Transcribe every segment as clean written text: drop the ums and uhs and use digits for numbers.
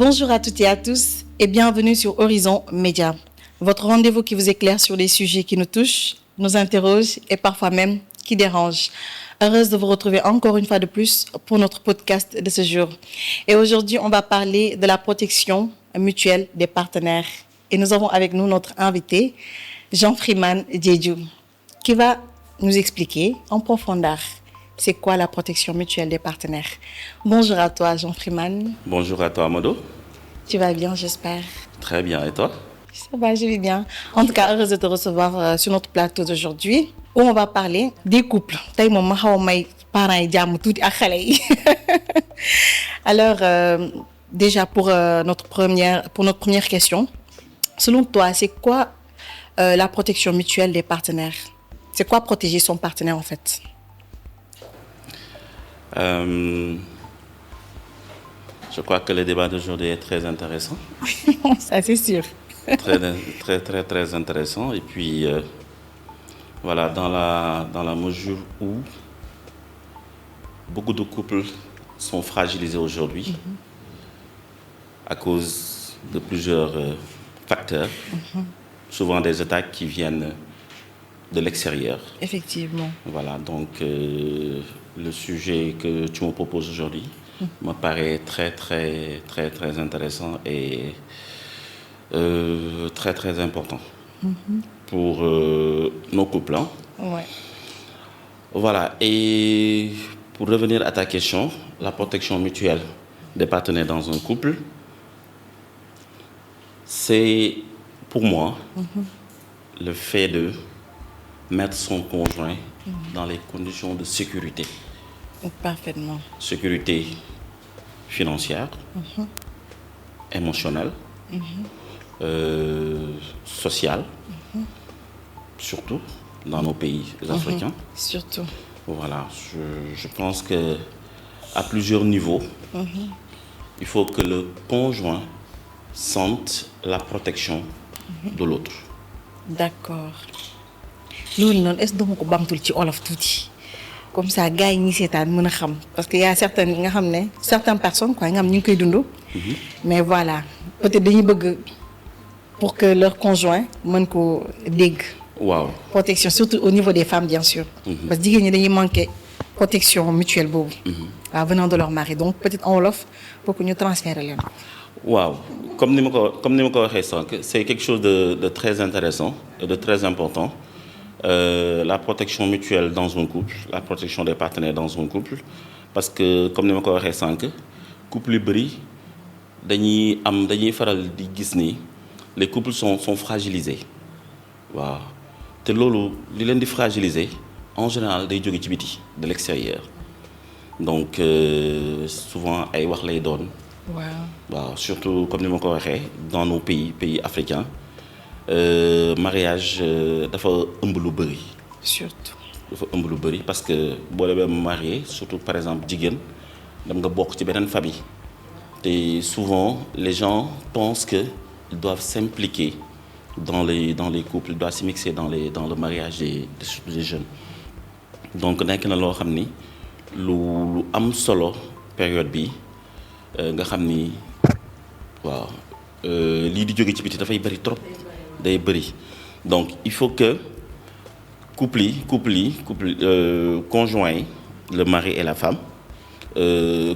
Bonjour à toutes et à tous et bienvenue sur Horizon Média, votre rendez-vous qui vous éclaire sur les sujets qui nous touchent, nous interrogent et parfois même qui dérangent. Heureuse de vous retrouver encore une fois de plus pour notre podcast de ce jour. Et aujourd'hui, on va parler de la protection mutuelle des partenaires. Et nous avons avec nous notre invité, Jean Freeman Diédhiou, qui va nous expliquer en profondeur c'est quoi la protection mutuelle des partenaires. Bonjour à toi, Jean Freeman. Bonjour à toi, Amado. Tu vas bien, j'espère. Très bien, et toi? Ça va, je vais bien. En tout cas, heureuse de te recevoir sur notre plateau d'aujourd'hui, où on va parler des couples. Alors, déjà pour notre première question, selon toi, c'est quoi la protection mutuelle des partenaires? C'est quoi protéger son partenaire en fait? Je crois que le débat d'aujourd'hui est très intéressant. Ça, c'est sûr. Très intéressant. Et puis, voilà, dans la mesure où beaucoup de couples sont fragilisés aujourd'hui à cause de plusieurs facteurs, souvent des attaques qui viennent de l'extérieur. Effectivement. Voilà, donc le sujet que tu me proposes aujourd'hui me paraît très intéressant et très important pour nos couples. Hein. Ouais. Voilà, et pour revenir à ta question, la protection mutuelle des partenaires dans un couple, c'est pour moi le fait de mettre son conjoint dans les conditions de sécurité. Parfaitement. Sécurité financière, émotionnelle, sociale, surtout dans nos pays africains. Surtout. Voilà, je pense que à plusieurs niveaux, il faut que le conjoint sente la protection de l'autre. D'accord. loolu noonu est-ce que dama ko bamtul ci olof tuuti comme ça gars yi ñi seetaan mën a xam parce que y a certaines nga xam ne certaines personnes quoi nga xam ñu ngi koy dund. Mais voilà peut-être dañuy bëgg pour que leur conjoint mën ko dégg. Waaw. Protection surtout au niveau des femmes bien sûr. Parce que jigéen ñi dañuy manquer protection mutuelle boobu. Venant de leur mari donc peut-être en wolof pour que ñu transférer leen. Waaw comme ni ma ko waxee sànq c'est quelque chose de très intéressant et de très important. La protection mutuelle dans un couple, la protection des partenaires dans un couple, parce que comme ni ma ko waxee sànq couple yu bëri dañuy faral di gis ni les couples sont fragilisés waaw te loolu li leen di fragiliser en général day jóge ci biti de l'extérieur donc souvent ay wax lay doon. Waaw surtout comme ni ma ko waxee dans nos pays africains. Mariage dafa ëmb lu bëri. Surtout. Dafa ëmb lu bëri parce que boo demee marié surtout par exemple jigéen dem nga bokk ci beneen famille te souvent les gens pensent que ils doivent s'impliquer dans les couples ils doivent s'immiscer dans le mariage des jeunes donc nekk na loo xam ni lu am solo période bi nga xam ni waaw lii di jóge ci biti dafay bëri trop. day bëri donc il faut que couple conjoint yi le mari et la femme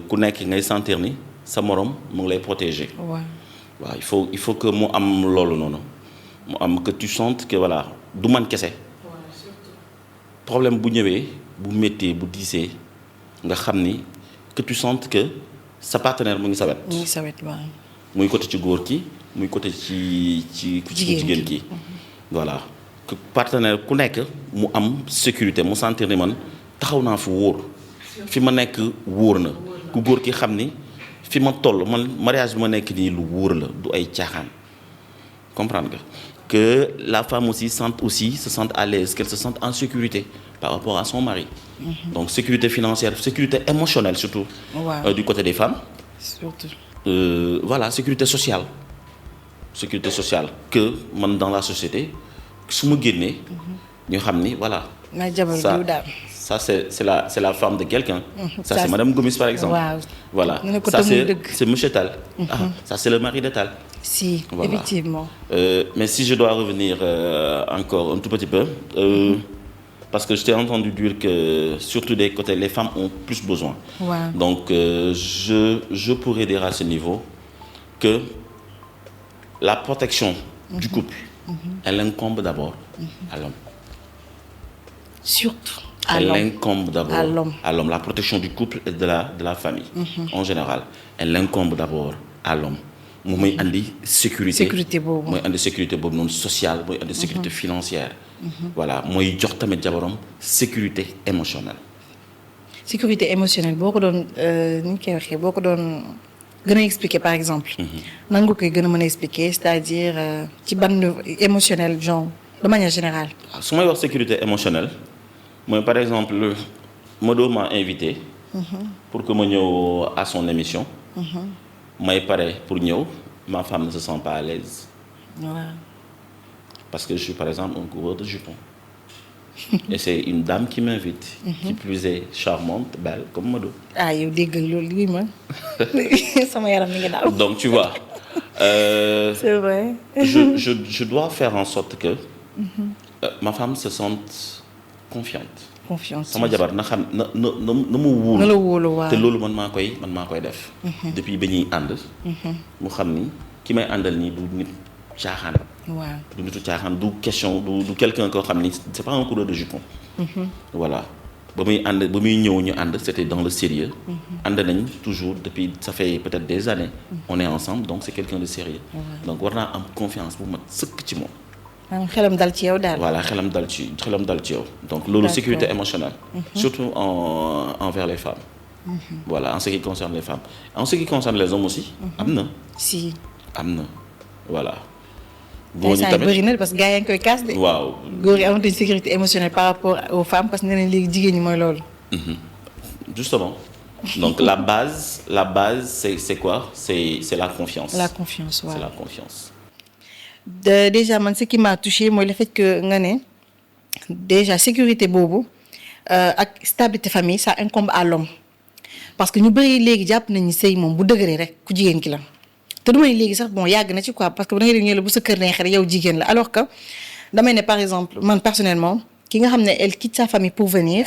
ku nekk ngay sentir ni sa morom mu ngi lay protéger. waaw il faut que mu am loolu noonu mu am que tu sentes que voilà du man kese. problème bu ñëwee bu méttee bu diisee nga xam ni que tu sentes que sa partenaire mu ngi sa wet. mu ngi sa wet waaw. muy côté ci góor ki muy côté ci jigéen ki voilà que partenaire ku nekk mu am sécurité mu sentir ni man taxaw naa fu wóor fi ma nekk wóor na ku góor ki xam ni fi ma toll man mariage bi ma nekk nii lu wóor la du ay caaxaan comprendre nga que la femme aussi se sente à l'aise qu'elle se sente en sécurité par rapport à son mari. Donc sécurité financière sécurité émotionnelle surtout. Du côté des femmes. Surtout. Voilà sécurité sociale que man dans la société su ma génnee ñu xam ni voilà. Ça c'est la femme de quelqu'un. Ça c'est Madame Gomis par exemple. Wow. Voilà. Ça c'est Monsieur Tal. Ça c'est le mari de Tal. Si, voilà. Effectivement. Mais si je dois revenir encore un tout petit peu, parce que je t'ai entendu dire que surtout des côtés, les femmes ont plus besoin. Wow. Donc je pourrais dire à ce niveau que la protection du couple, elle incombe d'abord à l'homme. Surtout. Elle incombe d'abord à l'homme. La protection du couple et de la famille, en général. Elle incombe d'abord à l'homme. Moi, mooy andi sécurité boobu mooy andi sécurité boobu noonu sociale mooy andi sécurité financière. Voilà mooy jox tamit jabaram sécurité émotionnelle. Sécurité émotionnelle boo ko doon ni ñu koy waxee boo ko doon gën a expliquer par exemple. nan nga koy gën a mën a expliquer c'est-à-dire ci ban émotionnel genre de manière générale. su may wax sécurité émotionnelle. Moi, par exemple, Modo m'a invité pour que je vienne à son émission. Moi, pareil, pour nous, ma femme ne se sent pas à l'aise. Ouais. Parce que je suis, par exemple, un coureur de jupons. Et c'est une dame qui m'invite, qui plus est charmante, belle, comme Modo. Ah, il y a donc, tu vois. C'est vrai. Je dois faire en sorte que ma femme se sente confiance sama jabar na xam na mu wóolu te loolu man maa koy def depuis ba ñuy ànd mu xam ni ki may àndal nii du nit caaxaan du nitu caaxaan du question du quelqu'un koo xam ni c'est pas un coureur de jupons voilà ba muy ñëw ñu ànd c'était dans le sérieux ànd nañ toujours depuis ça fait peut-être des années on est ensemble donc c'est quelqu'un de sérieux donc war naa am confiance bu mat sëkk ci moom. xelam dal ci yow daal. Voilà, xelam dal ci yow. Donc loolu sécurité émotionnelle. Surtout envers les femmes. Voilà, en ce qui concerne les femmes. En ce qui concerne les hommes aussi. am na. Si. am na voilà. góor ñi tamit bëri na parce que gars yaa ngi koy kaas de. waaw góor yi amatuñ sécurité émotionnelle par rapport aux femmes parce que nee nañ léegi jigéen ñi mooy loolu. Justement. Donc la base c'est quoi? C'est la confiance. La confiance, waaw. C'est la confiance. Déjà man ce qui m'a touché mooy le fait que nga ne déjà sécurité boobu ak stabilité famille ça incombe à l'homme parce que ñu bëri léegi jàpp nañu sëy moom bu dëgëree rek ku jigéen ki la te du may léegi sax bon yàgg na ci quoi parce que da ngay dégg ñu la bu sa kër neexee rek yow jigéen la alors que damay ne par exemple man personnellement ki nga xam ne elle quitte sa famille pour venir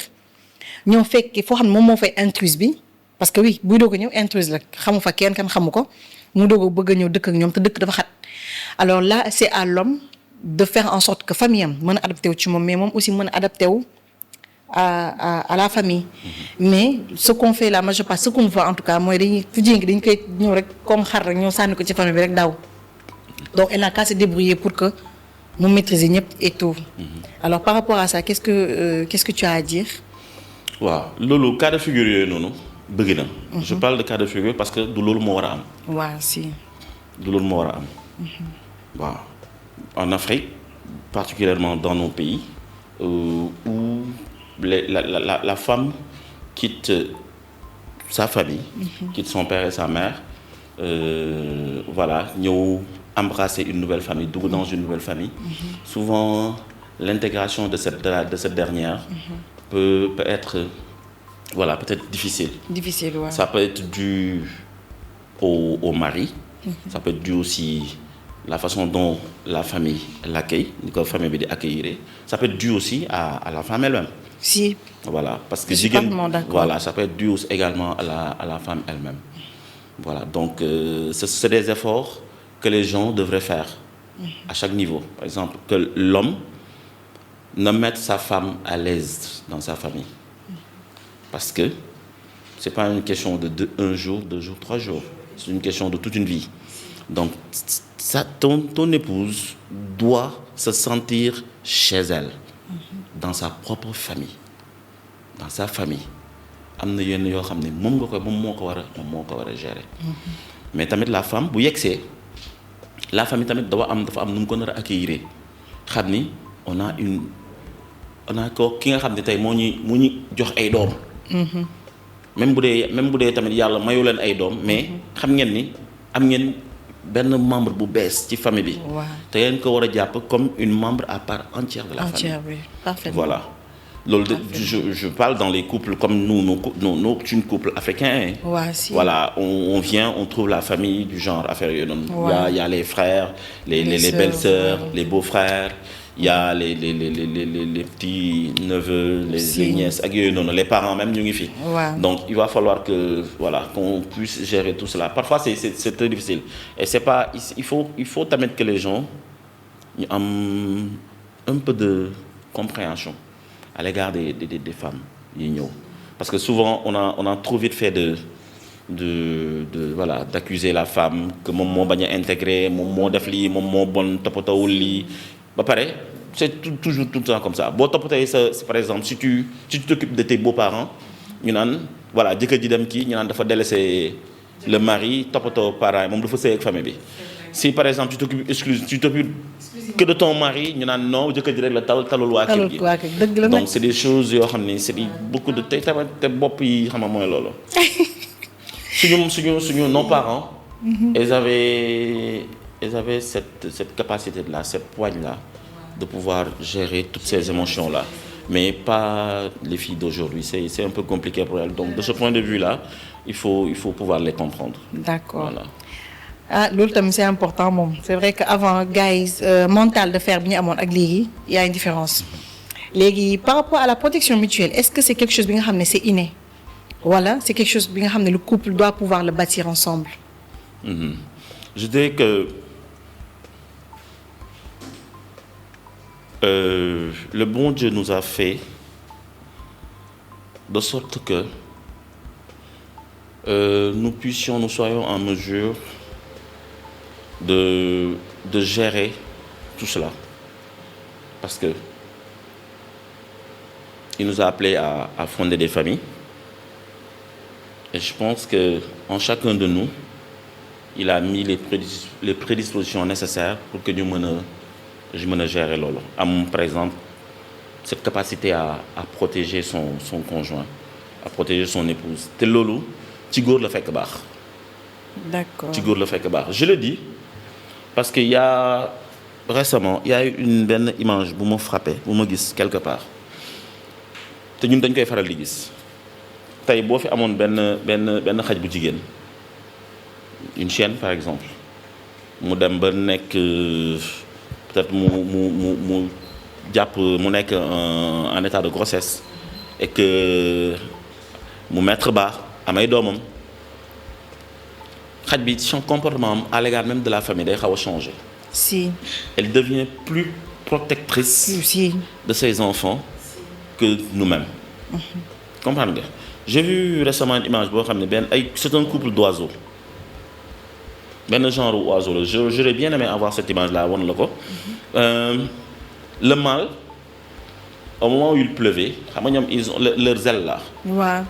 ñoo fekk foo xam ne moom moo fay intruse bi parce que oui buy doog a ñëw intruse la xamu fa kenn kan xamu ko mu doog a bëgg a ñëw dëkk ak ñoom te dëkk dafa xat. Alors là, c'est à l'homme de faire en sorte que famille am mën a adapté wu ci moom mais moom aussi mën a adapté wu à la famille. Mais ce qu'on fait la majeure part ce qu'on voit en tout cas mooy dañuy fu jigéen dañ koy ñëw rek comme xar rek ñëw sànni ko ci famille bi rek daw. Donc elle n'a qu'à se débrouiller pour que mu maîtriser ñëpp et tout. Alors par rapport à ça qu'est-ce que tu as à dire? waaw loolu cas de figure yooyu noonu bëgg na. Je parle de cas de figure parce que du loolu moo war a am. waaw si. du loolu moo war a am. Wow. En Afrique, particulièrement dans nos pays, où la femme quitte sa famille, quitte son père et sa mère, voilà, ñëw embrasser une nouvelle famille, dans une nouvelle famille. Souvent, l'intégration de cette dernière peut être, voilà, peut-être difficile. Difficile, ouais. Ça peut être dû au mari, ça peut être dû aussi la façon dont la famille l'accueille, la famille bi di accueillir, ça peut être dû aussi à la femme elle-même. Si. Voilà, parce que voilà, ça peut être dû également à la femme elle-même. Voilà, donc c'est des efforts que les gens devraient faire à chaque niveau. Par exemple, que l'homme ne mette sa femme à l'aise dans sa famille. Parce que c'est pas une question de un jour, 2 jours, 3 jours. C'est une question de toute une vie. Donc, ton épouse doit se sentir chez elle, dans sa propre famille, dans sa famille. am na yenn yoo xam ne moom moo ko war a gérer. Mais tamit la femme bu yegsee la famille tamit dafa am nu mu ko nar a accueillir xam ni on a ko ki nga xam ne tey moo ñu jox ay doom. même bu dee tamit yàlla mayu leen ay doom mais xam ngeen ni am ngeen benn membre bu bees ci famille bi. waaw te ngeen ko war a jàpp comme une membre à part entière de la famille. oui, parfaitement. Voilà. loolu je parle dans les couples comme nous suñu couple africain. Ouais, si. Voilà, on vient, on trouve la famille du genre affaire yooyu noonu. Ouais. Il y a les frères, les belles-sœurs, les beaux-frères. Il y a les petits neveux, les nièces ak yooyu noonu, les parents même ñu ngi fi. Ouais. Donc il va falloir que voilà qu'on puisse gérer tout cela. Parfois c'est très difficile et c'est pas il faut tamit que les gens ñu am un peu de compréhension à l'égard des femmes yi ñëw parce que souvent on a trop vite fait voilà d'accuser la femme que moom moo bañ a intégrer moom moo def lii moom moo bon toppatawul lii ba pare c'est toujours tout le temps comme ça boo toppatee par exemple si tu t'occupes de tes beaux-parents ñu naan voilà jëkkër ji dem kii ñu naan dafa délaisser le mari toppatoo parents yi moom dafa sëy ak famille bi si par exemple tu t'occupes que de ton mari ñu naan non jëkkër ji rek la talul waa kër gi donc c'est des choses yoo xam ni c'est beaucoup de te bopp yi xam nga mooy loolu suñu nos parents ils avaient cette capacité là cette poigne là de pouvoir gérer toutes ces émotions là mais pas les filles d'aujourd'hui c'est un peu compliqué pour elles donc de ce point de vue là il faut pouvoir les comprendre. D'accord. Voilà. Ah loolu tamit c'est important moom c'est vrai que avant gars yi mental de fer bi ñu amoon ak léegi il y a une différence léegi par rapport à la protection mutuelle est-ce que c'est quelque chose bi nga xam ne c'est inné wala c'est quelque chose bi nga xam ne le couple doit pouvoir le bâtir ensemble. Je dirais que le bon Dieu nous a fait de sorte que nous soyons en mesure de gérer tout cela parce que il nous a appelés à fonder des familles et je pense que en chacun de nous il a mis les prédispositions nécessaires pour que ñu mën a gérer loolu am par exemple cette capacité à protéger son conjoint à protéger son épouse te loolu ci góor la fekk baax. D'accord. ci góor la fekk baax je le dis parce que récemment il y a eu benn image bu ma frappé bu ma gis quelque part te ñun dañ koy faral di gis tey boo fi amoon benn xaj bu jigéen une chienne par exemple mu dem ba nekk peut-être mu jàpp mu nekk en état de grossesse et que mu mettre baax amay doomam xaj bi son comportement am à l'égard même de la famille day xaw a changer. Si. Elle devient plus protectrice si. de ses enfants que nous-mêmes. Comprendre nga j'ai vu récemment une image boo xam ne c'est un couple d'oiseaux benn genre oiseau la j'aurais bien aimé avoir cette image là won la ko le mâle au moment où il pleuvait xam nga ñoom ils ont leurs ailes là. waaw.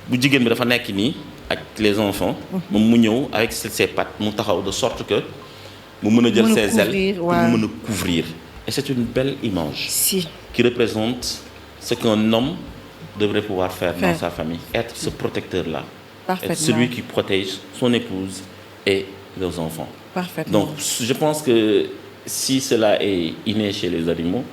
bu jigéen bi dafa nekk nii ak les enfants. moom mu ñëw avec ses pattes mu taxaw de sorte que. mu mën a jël ses ailes pour mu mën a couvrir et c'est une belle image. Si. Qui représente ce qu'un homme devrait pouvoir faire dans sa famille, être ce protecteur là. Être celui qui protège son épouse et leurs enfants. Parfaitement. Donc je pense que si cela est inné chez les animaux.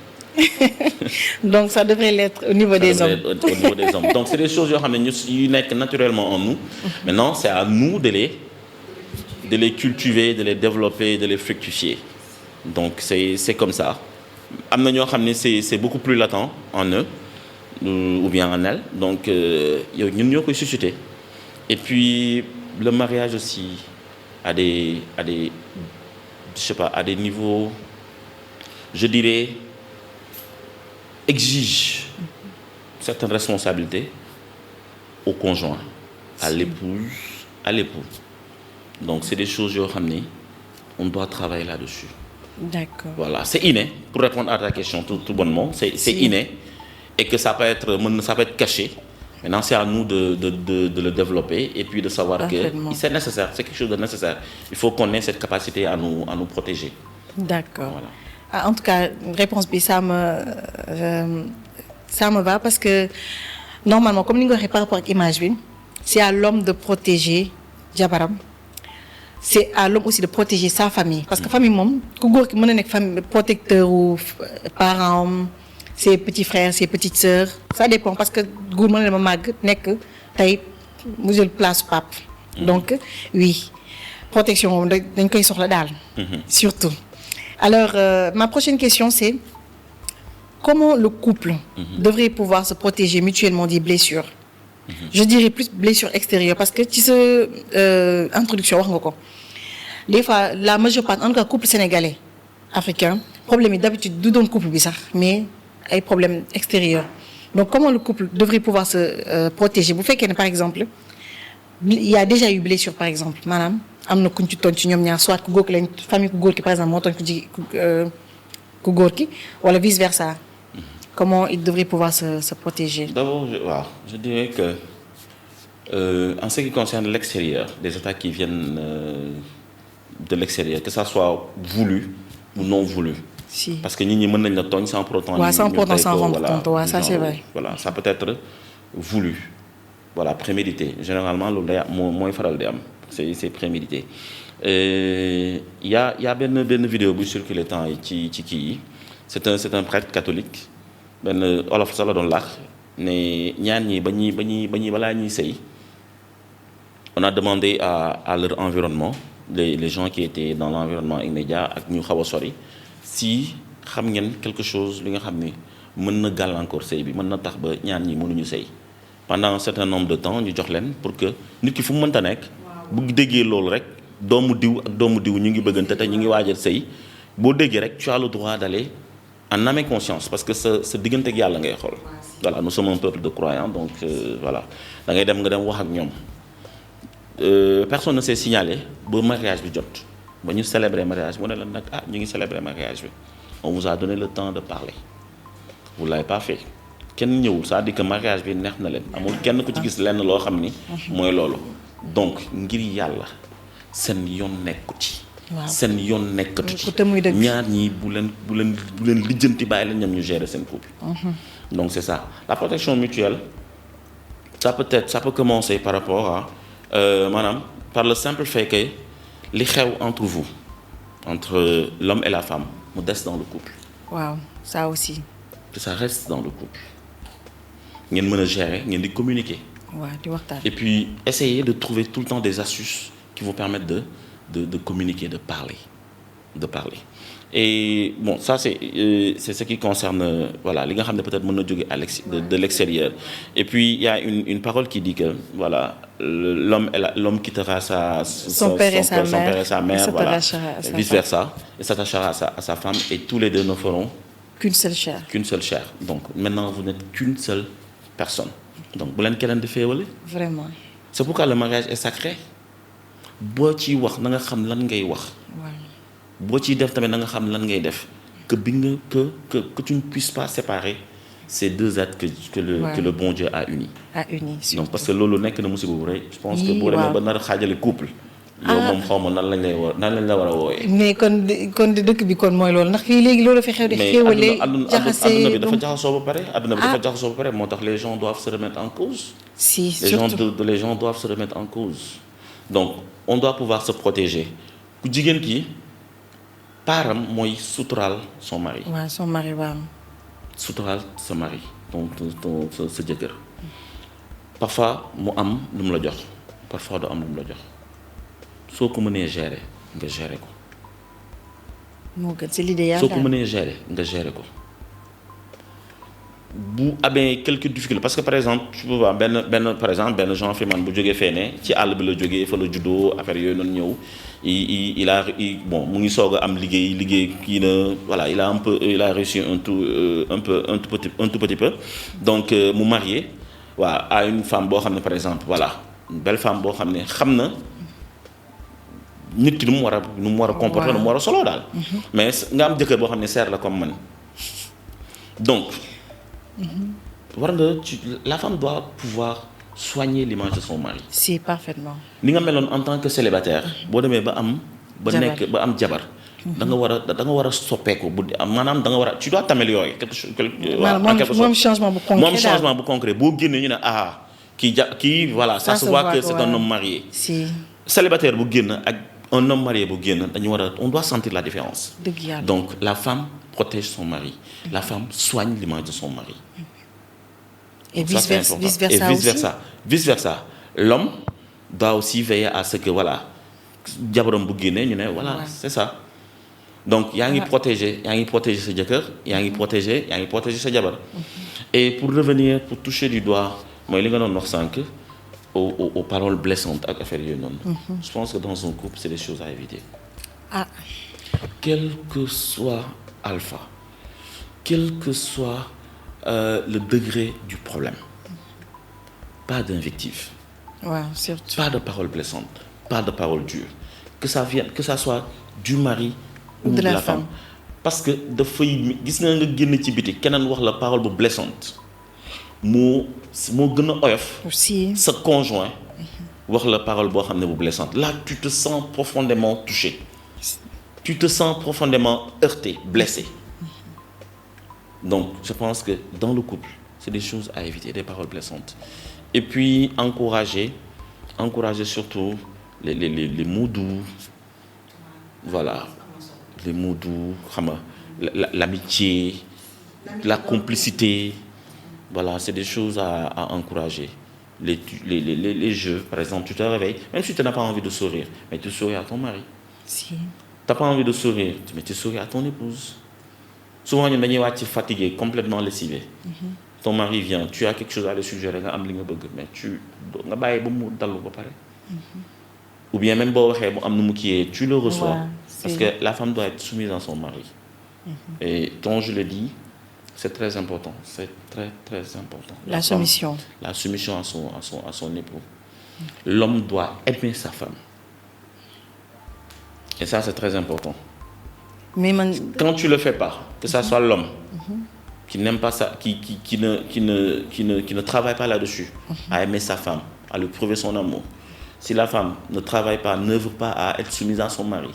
Donc ça devrait l'être au niveau des hommes. Au niveau des hommes. Donc c'est des choses yoo xam ne yu nekk naturellement en nous. Maintenant c'est à nous de les cultiver, de les développer, de les fructifier. Donc c'est comme ça. Am na ñoo xam ne c'est beaucoup plus latent en eux ou bien en elles. Donc yow ñun ñoo koy susciter. Et puis le mariage aussi à des je sais pas à des niveaux je dirais exige certaines responsabilités au conjoint, à l'épouse, à l'époux. Donc c'est des choses yoo xam ni on doit travailler là-dessus. D'accord. Voilà, c'est inné. Pour répondre à ta question tout bonnement, c'est inné et que ça peut être caché. Maintenant, c'est à nous de le développer et puis de savoir que c'est nécessaire, c'est quelque chose de nécessaire. Il faut qu'on ait cette capacité à nous protéger. D'accord. Voilà. Ah, en tout cas, réponse B, ça me va parce que normalement, comme nous avons par rapport à l'image, c'est à l'homme de protéger Jabaram. c'est à l'homme aussi de protéger sa famille parce que famille moom ku góor ki mën na nekk famille protecteur ou parents am ses petits frères ses petites sœurs ça dépend parce que góor mën na dama màgg nekk tey mu jël place pape donc oui protection moom dañ koy soxla daal surtout alors ma prochaine question c'est comment le couple devrait pouvoir se protéger mutuellement des blessures je dirais plus blessures extérieures parce que ci sa introduction wax nga ko des fois la majeure part en tout cas couple sénégalais africain problème yi d'habitude du doon couple bi sax mais ay problèmes extérieurs donc comment le couple devrait pouvoir se protéger bu fekkee ne par exemple il y a déjà eu blessure par exemple maanaam am na kuñ ci tooñ ci ñoom ñaar soit ku góor ki lañ famille ku góor ki par exemple moo tooñ ku góor ki wala vice versa comment il devrait pouvoir se protéger. D'abord, je dirais que en ce qui concerne l'extérieur, des attaques qui viennent de l'extérieur, que ça soit voulu ou non voulu. Si. Parce que ñi mën nañ la tooñ sans pour autant. Ouais, sans pour autant s'en rendre compte, ouais, ça c'est vrai. Voilà, ça peut être voulu, voilà, prémédité. Généralement, loolu day mooy faral di am, c'est prémédité. Il y a benn vidéo bu circulé temps yi ci kii yi. C'est un prêtre catholique. benn olof sax la doon laax ne ñaar ñi balaa ñuy sëy on a demandé à leur environnement les gens qui étaient dans l'environnement immédiat ak ñu xaw a sori si xam ngeen quelque chose li nga xam ni mën na gàllankoor sëy bi mën na tax ba ñaar ñi mënuñu sëy pendant un certain nombre de temps ñu jox leen pour que nit ki fu mu mënta nekk bu déggee loolu rek doomu diw ak doomu diw ñu ngi bëggante te ñu ngi waajal sëy boo déggee rek tu as le droit d'aller en âme et conscience parce que sa diggante ak yàlla ngay xool voilà nous sommes un peuple de croyants donc voilà da ngay dem nga dem wax ak ñoom personne ne s'est signalé ba mariage bi jot ba ñu célébrer mariage mu ne la nag ñu ngi célébrer mariage bi on vous a donné le temps de parler vous l'avez pas fait kenn ñëwul c'est-à-dire que mariage bi neex na leen amul kenn ku ci gis lenn loo xam ni mooy loolu donc ngir yàlla seen yoon nekku ci seen yoon nekkatu ci ñaar ñi bu leen lijjanti bàyyi leen ñoom ñu gérer seen couple donc c'est ça la protection mutuelle ça peut commencer par rapport à maanaam par le simple fait que li xew entre vous entre l'homme et la femme mu des dans le couple waaw ça aussi que ça reste dans le couple ngeen mën a gérer ngeen di communiquer waaw di waxtaan et puis essayer de trouver tout le temps des astuces qui vous permettent de communiquer, de parler. Et bon, ça c'est ce qui concerne voilà, li nga xam ne peut-être mën na jóge de l'extérieur. Et puis il y a une parole qui dit que voilà, l'homme quittera son père et sa mère, voilà, vice-versa, et s'attachera à sa femme et tous les deux ne feront qu'une seule chair. Donc maintenant vous n'êtes qu'une seule personne. Donc bu leen keneen di féewale. Vraiment. C'est pourquoi le mariage est sacré. boo ciy wax na nga xam lan ngay wax. boo ciy def tamit na nga xam lan ngay def que tu ne puisses pas séparer ces deux êtres que le bon Dieu a unis. Donc parce que loolu nekk na musiba bu rëy. je pense que boo demee ba nar a xaajale couple. yow moom xaw ma nan lañ la war a wooyee. mais kon dëkk bi kon mooy loolu ndax fii léegi loolu fi xew di xéwalee jaxase adduna bi dafa jaxasoo ba pare moo tax les gens doivent se remettre en cause. Les gens doivent se remettre en cause. Donc on doit pouvoir se protéger ku jigéen ki paaram mooy suturaal son mari. waaw son mari waaw. suturaal sa mari ton sa jëkkër parfois mu am lu mu la jox parfois du am lu mu la jox soo ko mënee gérer nga gérer ko. moo gën c'est l'idéal soo ko mënee gérer nga gérer ko. bu amee quelques difficultés parce que par exemple tu peux voir benn Jean Firman bu jógee fee ne ci àll bi la jógee fa la juddoo affaire yooyu noonu ñëw bon mu ngi soog a am liggéey kii na voilà il a réussi un tout petit peu donc mu marié à une femme boo xam ne par exemple voilà une belle femme boo xam ne xam na nit ki nu mu war a comporter nu mu war a solo daal mais nga am jëkkër boo xam ne seer la comme man donc la femme doit pouvoir soigner l'image de son mari. Si, parfaitement. Ni nga meloon en tant que célibataire boo demee ba am jabar da nga war a soppeeku maanaam da nga war a tu dois t'améliorer quelque chose moom changement bu concret boo génnee ñu ne kii voilà ça se voit que c'est un homme marié. Si. Célibataire bu génn un homme marié bu génn on doit sentir la différence. dëgg yàlla. Donc la femme protège son mari, la femme soigne l'image de son mari. Et Ça, c'est important. Vice versa. L'homme doit aussi veiller à ce que voilà jabaram bu génnee ñu ne voilà c'est ça. Donc yaa ngi protéger sa jëkkër yaa ngi protéger sa jabar. Et pour revenir pour toucher du doigt mooy li nga doon wax sànq aux paroles blessantes ak affaire yooyu noonu. Je pense que dans un couple c'est des choses à éviter. Quel que soit alpha, quel que soit le degré du problème, pas d'invective, surtout. pas de paroles blessantes, pas de paroles dures, que ça soit du mari ou de la femme. Parce que dafay gis nga génn ci biti keneen wax la parole bu blessante moo gën a oyof sa conjoint wax la parole boo xam ne bu blessante. Là tu te sens profondément touché, tu te sens profondément heurté, blessé. Donc je pense que dans le couple c'est des choses à éviter, des paroles blessantes. Et puis encourager surtout les mots doux, voilà, les mots doux, l'amitié, la complicité, voilà, c'est des choses à encourager. Les jeux, par exemple, tu te réveilles, même si tu n'as pas envie de sourire, mais tu souris à ton mari. Si. Tu n'as pas envie de sourire, mais tu souris à ton épouse. Souvent, on est fatigué, complètement lessivé. Ton mari vient, tu as quelque chose à le suggérer, mais tu ou bien même tu le reçois. Parce que la femme doit être soumise à son mari. Et comme je le dis, c'est très important. C'est très, très important. La soumission. La soumission à son époux. L'homme doit aimer sa femme. Et ça, c'est très important. Mais quand tu ne le fais pas, que ça soit l'homme qui n'aime pas ça, qui ne travaille pas là-dessus, à aimer sa femme, à lui prouver son amour. Si la femme ne travaille pas, n'œuvre pas à être soumise à son mari,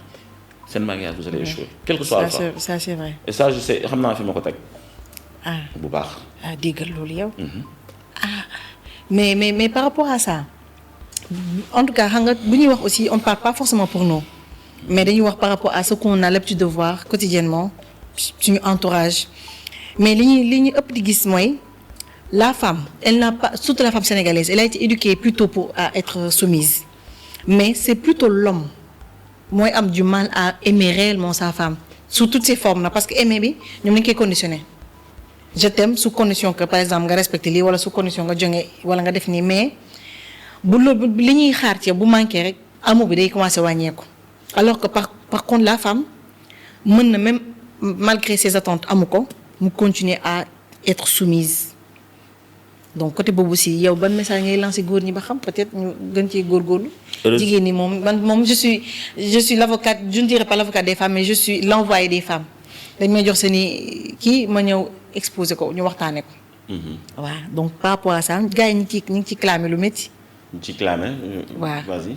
c'est une mariage, vous allez échouer. Quel que soit le fait. Ça, c'est vrai. Et ça, je sais, je sais, mais par rapport à ça, en tout cas, aussi, on ne parle pas forcément pour nous, mais par rapport à ce qu'on a l'habitude de voir quotidiennement, sur notre entourage. Mais la femme, elle n'a pas, surtout la femme sénégalaise, elle a été éduquée plutôt pour être soumise. Mais c'est plutôt l'homme. Moi, j'ai du mal à aimer réellement sa femme, sous toutes ses formes. Parce que aimer, nous sommes conditionnés. Je t'aime sous condition que, par exemple, je respecte les ou sous condition que je ne définis. Mais, si vous manquez, l'amour va commencer à gagner. Alors que par contre, la femme, même malgré ses attentes, elle continue à être soumise. Donc côté bobu aussi yow ban message ngay lancer góor ñi ba xam peut-être ñu gën ci góorgóorlu jigéen ñi moom je suis l'avocate, je ne dirais pas l'avocate des femmes, mais je suis l'envoyé des femmes. dañ may jox seeni kii ma ñëw exposer ko ñu waxtaane ko. waaw donc par rapport à ça gars yi ñu ngi ci clamé lu métti. ci clamé. waaw vas-y.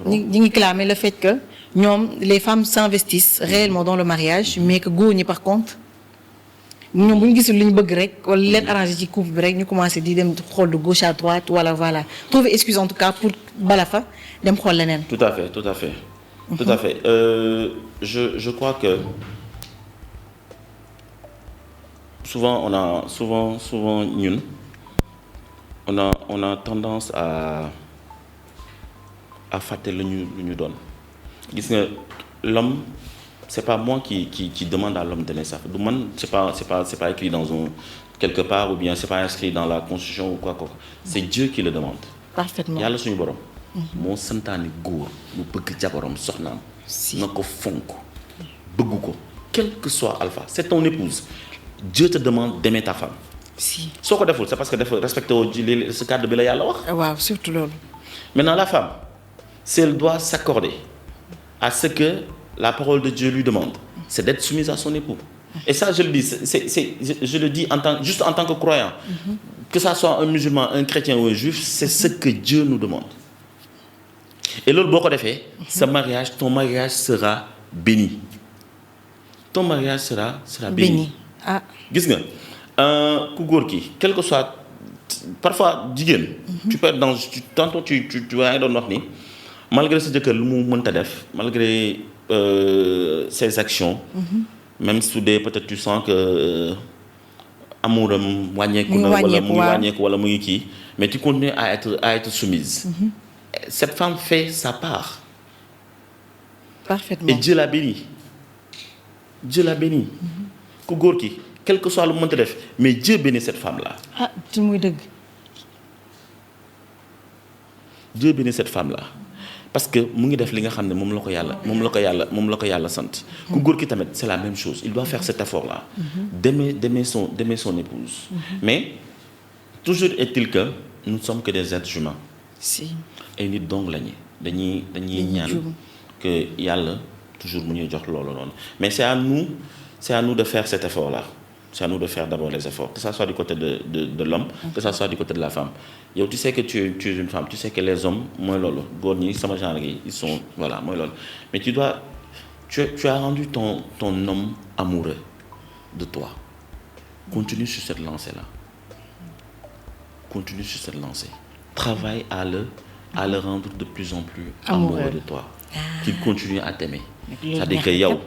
ñu ngi clamé le fait que ñoom les femmes s'investissent réellement dans le mariage, mais que góor ñi par contre. ñoom bu ñu gisul li ñu bëgg rek wala leen arrangé ci couple bi rek ñu commencé di dem xool de gauche à droite voilà trouver excuse en tout cas pour bala fa dem xool leneen. Tout à fait. Tout à fait. Je crois que souvent ñun on a tendance à fàtte lu ñu doon gis nga l'homme. C'est pas moi qui demande à l'homme d'aimer sa femme. C'est pas écrit dans quelque part ou bien c'est pas inscrit dans la constitution ou quoi. C'est Dieu qui le demande. Parfaitement. Yàlla suñu borom. moo santaane góor mu bëgg jabaram soxnaam. na ko fonk bëgg ko. Quel que soit alpha, c'est ton épouse. Dieu te demande d'aimer ta femme. Si. soo ko deful c'est parce que dafa respecté ce cadre bi la Yàlla wax. waaw surtout loolu. Maintenant la femme, si elle doit s'accorder à ce que la parole de Dieu lui demande, c'est d'être soumise à son époux. Et ça, je le dis, je le dis juste en tant que croyant. Que ça soit un musulman, un chrétien ou un juif, c'est ce que Dieu nous demande. Et l'autre beaucoup de fait, ton mariage sera béni. Ton mariage sera béni. Ah. Gis nga ku góor ki, quel que soit, parfois jigéen, tu peux être dans, tantôt tu vas dans wax ni malgré sa jëkkër lu mu mënta def malgré ses actions. Même su dee peut-être tu sens que amouram wàññeeku na wala mu ngi wàññeeku wala mu ngi kii mais tu continues à être soumise. Cette femme fait sa part. Parfaitement. Et Dieu la bénit. Dieu la bénit. ku góor ki quel que soit lu mu mënta def mais Dieu bénit cette femme là. ah ci muy dëgg. Dieu bénit cette femme là parce que mu ngi def li nga xam ne moom la ko yàlla sant. ku góor ki tamit c'est la même chose il doit faire cet effort là. d'aimer son épouse. Mais toujours est-il que nous ne sommes que des êtres humains. si. ay nit dong lañu dañuy ñaan que yàlla toujours mu ñuy jox loolu noonu mais c'est à nous de faire cet effort là. C'est à nous de faire d'abord les efforts, que ça soit du côté de l'homme, que ça soit du côté de la femme. Yow tu sais que tu es une femme, tu sais que les hommes mooy loolu góor ñi sama genre gi ils sont voilà mooy loolu mais tu as rendu ton homme amoureux de toi. Continue sur cette lancée là. Continue sur cette lancée. Travaille à le rendre de plus en plus amoureux de toi. Qu'il continue à t'aimer. C'est-à-dire que yow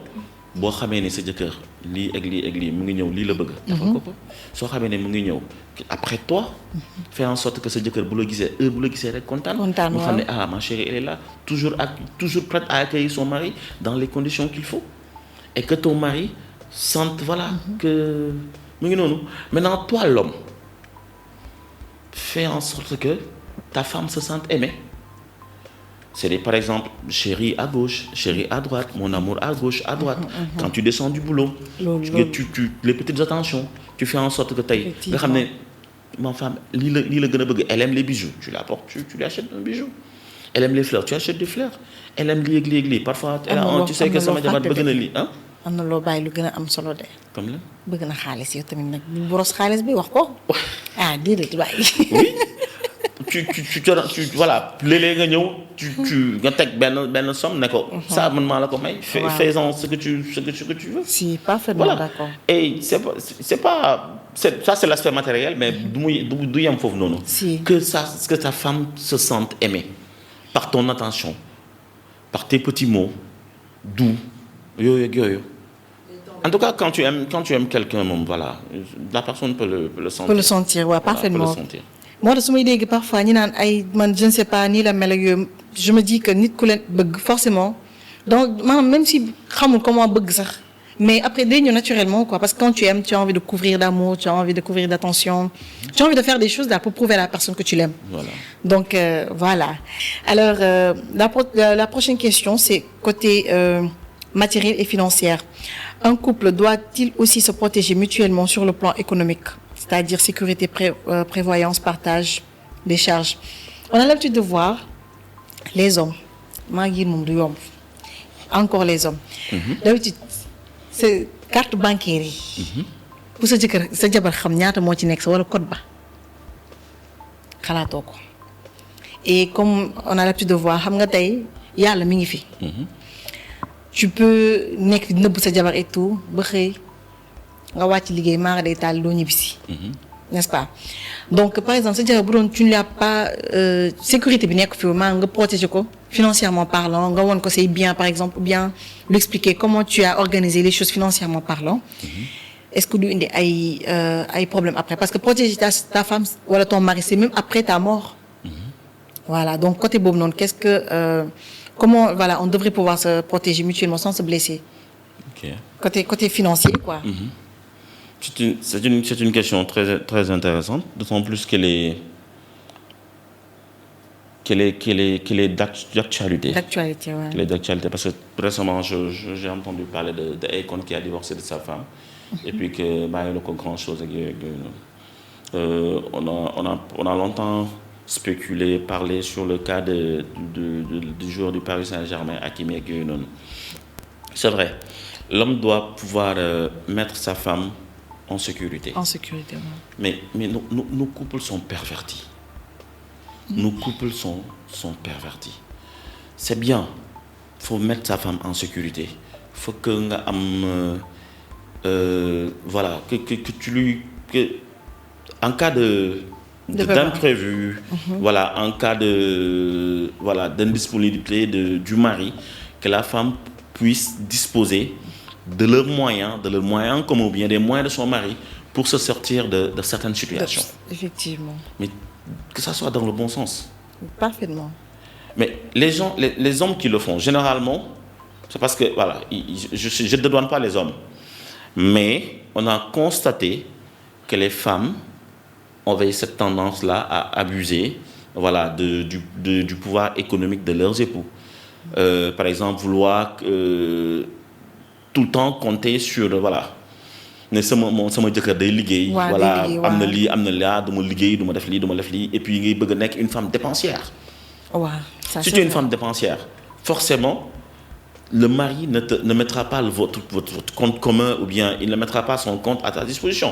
boo xamee ne sa jëkkër lii ak lii mu ngi ñëw lii la bëgg. defal ko soo xamee ne mu ngi ñëw après toi. fais en sorte que sa jëkkër bu la gisee rek kontaan. mu xam ne ah ma chérie elle est là toujours prête à accueillir son mari dans les conditions qu'il faut et que ton mari sente voilà que mu ngi noonu. Maintenant toi l'homme fais en sorte que ta femme se sente aimée. C'est par exemple chérie à gauche, chérie à droite, mon amour à gauche, à droite. Quand tu descends du boulot, tu les petites attentions, tu fais en sorte que tey nga xam ne ma femme lii la gën a bëgg. Elle aime les bijoux, tu l'apportes, tu lui achètes un bijou. Elle aime les fleurs, tu achètes des fleurs. Elle aime lii parfois tu sais que sama jabar bëgg na lii ah. am na loo bàyyi lu gën a am solo de. comme la bëgg na xaalis yow tamit nag bu boros xaalis bi wax ko. déedéet bàyyi. Oui. tu voilà léeg-léeg nga ñëw nga teg benn somme ne ko. ça man maa la ko may. fais-en ce que tu veux. si parfaitement voilà. D'accord. Et c'est l'aspect matériel mais du yem foofu noonu. Si. que ta femme se sente aimée par ton attention par tes petits mots doux yooyu. En tout cas quand tu aimes quelqu'un moom voilà la personne peut le sentir. peut le sentir waaw parfaitement. Peut le sentir. moo tax su may dégg parfois ñi naan ay man je ne sais pas nii la mel ak yooyu je me dis que nit ku leen bëgg forcément donc maanaam même si xamul comment bëgg sax mais après day ñëw naturellement quoi parce que quand tu aimes tu as envie de couvrir d'amour tu as envie de couvrir d'attention tu as envie de faire des choses là pour prouver à la personne que tu l'aimes. Voilà. Donc voilà alors la prochaine question c'est côté matériel et financière. Un couple doit-il aussi se protéger mutuellement sur le plan économique? C'est-à-dire sécurité, prévoyance, partage des charges. On a l'habitude de voir les hommes. Encore les hommes. D'habitude, c'est carte bancaire. Pour sa jabar xam ñaata moo ci nekk sa wala code ba xalaatoo ko. Et comme on a l'habitude de voir xam nga tey yàlla mi ngi fi. Tu peux nekk nëbb sa jabar et tout ba xëy nga wàcc liggéey maa nga day taal doo ñibbisi. N'est-ce pas? Donc par exemple sa jabar bu doon tu ne l'as pas sécurité bi nekk fi maa nga protéger ko financièrement parlant nga won ko say bien par exemple ou bien lui expliquer comment tu as organisé les choses financièrement parlant. Est-ce que du indi ay problème après parce que protéger ta femme wala ton mari c'est même après ta mort. Voilà donc côté boobu noonu qu'est-ce que comment voilà on devrait pouvoir se protéger mutuellement sans se blesser. OK. Côté financier quoi. C'est une question très très intéressante d'autant plus qu'elle est d'actualité. D'actualité, ouais. Elle est d'actualité parce que récemment j'ai entendu parler de Akon qui a divorcé de sa femme et puis que bàyyi la ko grand chose ak yooyu on a longtemps spéculé parlé sur le cas du joueur du Paris Saint-Germain Hakimi ak yooyu noonu. C'est vrai l'homme doit pouvoir mettre sa femme en sécurité. En sécurité, ouais. Mais nos couples sont pervertis. Nos couples sont pervertis. C'est bien, faut mettre sa femme en sécurité. Faut que nga am voilà que tu lui que en cas de d'imprévu, voilà, en cas de d'indisponibilité du mari, que la femme puisse disposer de leurs moyens communs ou bien des moyens de son mari pour se sortir de certaines situations. Effectivement. Mais que ça soit dans le bon sens. Parfaitement. Mais les hommes qui le font, généralement, c'est parce que, voilà, je ne dédouane pas les hommes. Mais on a constaté que les femmes avaient cette tendance-là à abuser, voilà, du pouvoir économique de leurs époux. Par exemple, vouloir tout le temps compter sur, voilà, ne sama jëkkër day liggéey, voilà, am na lii am na laa duma liggéey duma def lii et puis ngay bëgg a nekk une femme dépensière. Si tu es une femme dépensière, forcément le mari ne mettra pas votre compte commun ou bien il ne mettra pas son compte à ta disposition.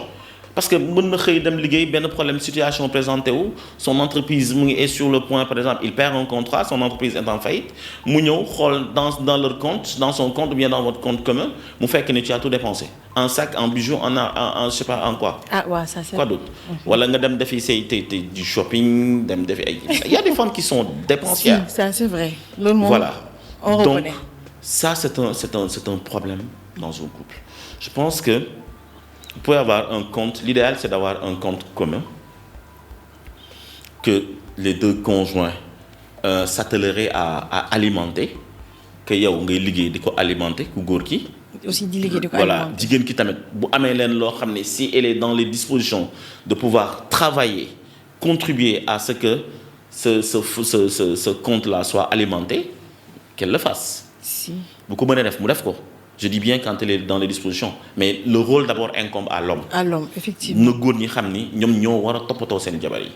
Parce que mën na xëy dem liggéey benn problème situation présenté wu son entreprise est sur le point, par exemple il perd un contrat, son entreprise est en faillite, mu ñëw xool dans leur compte, dans son compte ou bien dans votre compte commun, mu fekk ne tu as tout dépensé en sac, en bijoux, en je sais pas en quoi. Ça c'est quoi d'autre. Wala nga dem defi du shopping, dem defi ay. Il y a des femmes qui sont dépensières. Si, ça c'est vrai. Le monde, voilà. On reconnaît. Donc ça c'est un problème dans un couple. Je pense que vous pouvez avoir un compte, l'idéal c'est d'avoir un compte commun, que les deux conjoints s'attelleraient à alimenter, que yow ngay liggéey di ko alimenter ku góor ki. Aussi di liggéey di ko voilà, alimenter. jigéen ki tamit bu amee leen loo xam ne si elle est dans les dispositions de pouvoir travailler, contribuer à ce que ce compte-là soit alimenté, qu'elle le fasse. Si. Bu ko mënee def mu def ko. Je dis bien quand elle est dans les dispositions, mais le rôle d'abord incombe à l'homme. À l'homme, effectivement. Na góor ñi xam ni ñoom ñoo war a toppatoo seen jabar yi.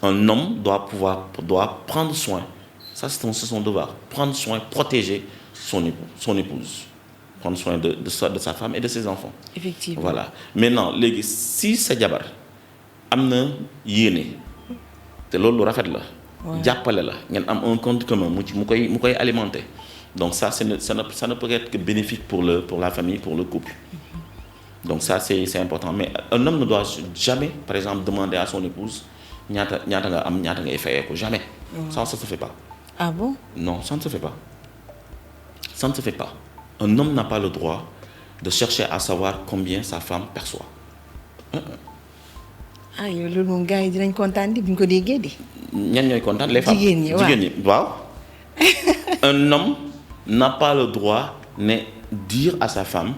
Un homme doit prendre soin, ça c'est son devoir, prendre soin, protéger son épouse, prendre soin de sa femme et de ses enfants. Effectivement. Voilà. Maintenant léegi si sa jabar am na yéene te loolu lu rafet la. jàppale la ngeen am un compte commun mu koy alimenter. Donc ça ne peut être que bénéfique pour la famille, pour le couple. Donc ça c'est important. Mais un homme ne doit jamais, par exemple, demander à son épouse ñaata nga am ñaata ngay fayeeku, jamais. Ça se fait pas. Ah bon? Non, ça ne se fait pas. Ça ne se fait pas. Un homme n'a pas le droit de chercher à savoir combien sa femme perçoit. Yow loolu moom gars yi dinañ kontaan di bu ñu ko déggee di. Ñan ñooy kontaan les femmes. Jigéen ñi waaw. Un homme n'a pas le droit de dire à sa femme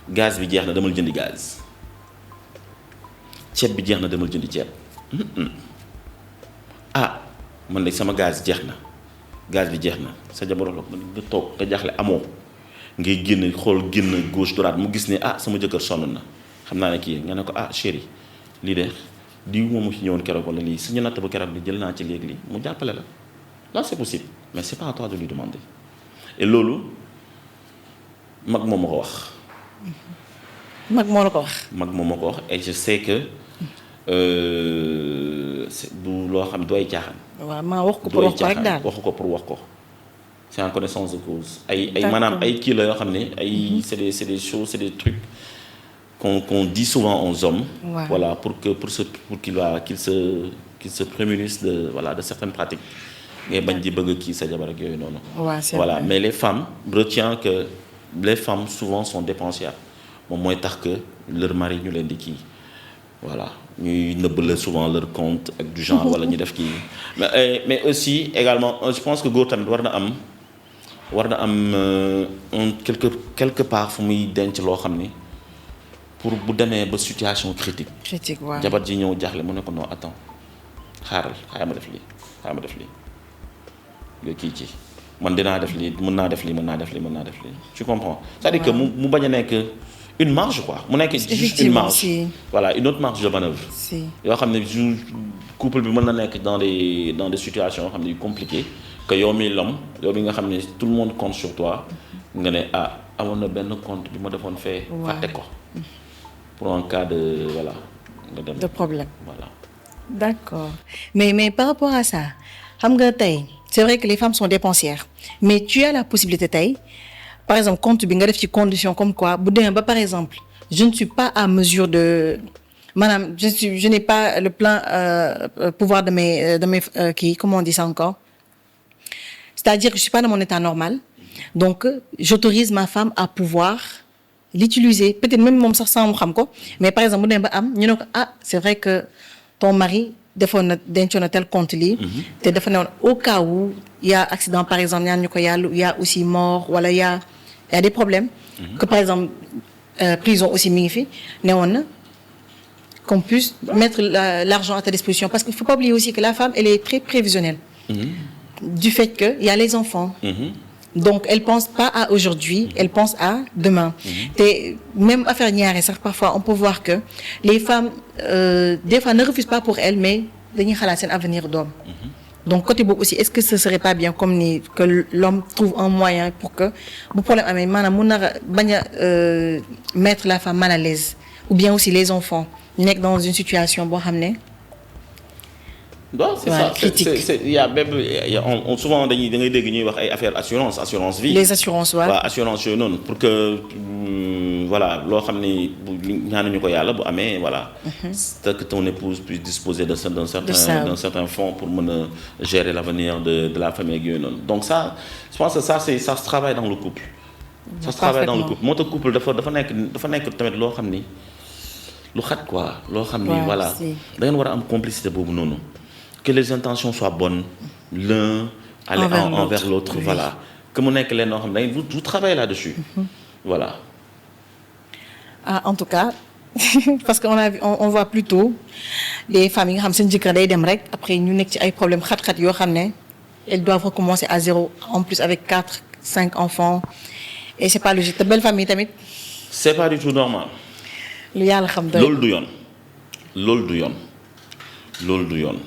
gaz bi jeex na demal jëndi gaz, ceeb bi jeex na demal jëndi ceeb. Man de sama gaz jeex na sa jabar la nga toog nga jaaxle amoo ngay génn gauche droite mu gis ne sama jëkkër sonn na xam naa ne kii nga ne ko chérie lii de diw moomu ci ñëwoon keroog wala lii suñu natt ba keroog bi jël naa ci léegi lii mu jàppale la. Là c'est possible mais c'est pas à toi de lui demander. Et loolu mag moom ma ko wax. mag moo la ko wax. mag moom ma ko wax et je sais que du loo xam dooy caaxaan. waaw maa wax ko pour wax ko rek daal waxu ko pour wax ko. C'est en connaissance de cause. ay maanaam ay kii la yoo xam ne ay c'est des choses, c'est des trucs qu'on dit souvent aux hommes. Ouais. Voilà pour qu'ils se prémunissent de certaines pratiques. ngay bañ di bëgg kii sa jabar ak yooyu noonu. Voilà mais les femmes, retiens que les femmes souvent sont dépensières moom mooy tax que leur mari ñu leen di kii voilà ñuy nëbbale souvent leur compte ak du genre wala ñu def kii mais aussi également je pense que góor tamit war na am quelque part fu muy denc loo xam ni pour bu demee ba situation critique. waaw jabar ji ñëw jaaxle mu ne ko non attends xaaral ma def lii nga kii ci man dinaa def lii mën naa def lii tu comprends. C'est-à-dire que mu bañ a nekk une marge quoi mu nekk juste une marge. Voilà une autre marge de manœuvre. yoo xam ne couple bi mën na nekk dans des situations yoo xam ne yu compliquées que yow mi l'homme yow mi nga xam ne tout le monde compte sur toi nga ne amoon na benn compte bi ma defoon fee. fàtte ko pour un cas de voilà. nga dem de problème. Voilà. D'accord mais par rapport à ça xam nga tey. C'est vrai que les femmes sont dépensières mais tu as la possibilité tey par exemple compte bi nga def ci condition comme quoi bu demee ba par exemple je ne suis pas à mesure de maanaam je n'ai pas le plein pouvoir de mes kii comment on dit ça encore c'est-à-dire que je suis pas dans mon état normal donc j'autorise ma femme à pouvoir l'utiliser peut-être même moom sax sans mu xam ko mais par exemple bu demee ba am ñu ne ko ah c'est vrai que ton mari defoon na dencoon na tel compte lii te dafa ne woon au cas où il y a accident par exemple ñaan ñu ko il y a aussi mort wala il y a des problèmes que par exemple prison aussi mi ngi fi ne woon na qu'on puisse mettre l'argent à ta disposition parce qu'il faut pas oublier aussi que la femme elle est très prévisionnelle du fait que il y a les enfants donc elle pense pas à aujourd'hui elle pense à demain te même affaire ñaare sax parfois on peut voir que les femmes des fois ne refusent pas pour elles mais dañuy xalaat seen avenir doom donc côté boobu aussi est-ce que ce serait pas bien comme ni que l'homme trouve un moyen pour que bu problème amee maanaam mun na bañ a mettre la femme mal à l'aise ou bien aussi les enfants nekk dans une situation boo xam ne non c'est ça il y a même souvent da ngay dégg ñuy wax ay affaire assurance vie. les assurances waaw assurance yooyu noonu pour que voilà loo xam ni ñaanuñu ko yàlla bu amee voilà. c'est que ton épouse puisse disposer d'un certain fonds pour mën a gérer l'avenir de la famille ak yooyu noonu donc ça je pense que ça se travaille dans le couple. ça se travaille dans le couple moo tax couple dafa nekk tamit loo xam ni lu xat quoi loo xam ni voilà da ngeen war a am complicité boobu noonu. que les intentions soient bonnes l'un envers l'autre oui. Voilà que mu nekk leen noo xam ne vous travaillez là-dessus voilà en tout cas parce que on voit plutôt les femmes yi nga xam seen jëkkër day dem rek après ñu nekk ci ay problèmes xat-xat yoo xam ne elles doivent recommencer à zéro en plus avec 4-5 enfants et c'est pas logique te belle famille tamit c'est pas du tout normal lu yàlla xam doy loolu du yoon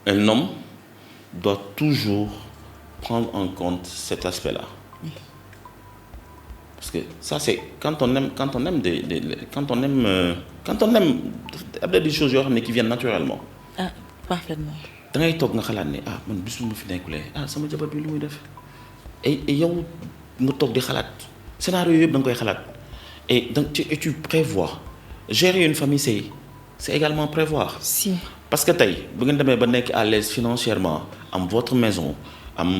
un homme doit toujours prendre en compte cet aspect-là parce que ça c'est quand on aime am na des choses yoo xam ne qui viennent naturellement. ah parfaitement. da ngay toog nga xalaat ne man bis bu ma fi nekkulee sama jabar bi lu muy def et yow nga toog di xalaat scénario yëpp da nga koy xalaat et donc tu prévois gérer une famille c'est également prévoir. Si. Parce que tey bu ngeen demee ba nekk à l'aise financièrement am votre maison am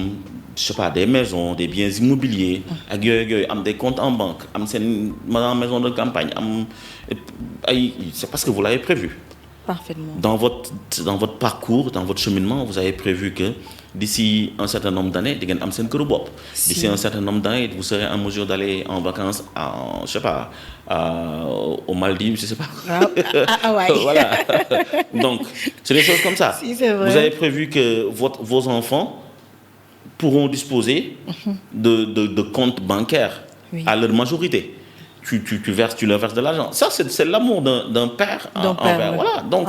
je sais pas des maisons des biens immobiliers. ak yooyu am des comptes en banque am seen maison de campagne am ay c'est parce que vous l'avez prévu. Parfaitement. Dans votre parcours dans votre cheminement vous avez prévu que d'ici un certain nombre d'années di ngeen am seen këru bopp. D'ici un certain nombre d'années vous serez en mesure d'aller en vacances je sais pas aux Maldives je sais pas. Ouais. Voilà donc c'est des choses comme ça. Si, c'est vrai. Vous avez prévu que vos enfants pourront disposer de comptes bancaires oui. À leur majorité. Tu leur verses de l'argent. Ça, c'est l'amour d'un père envers, oui. Voilà. Donc,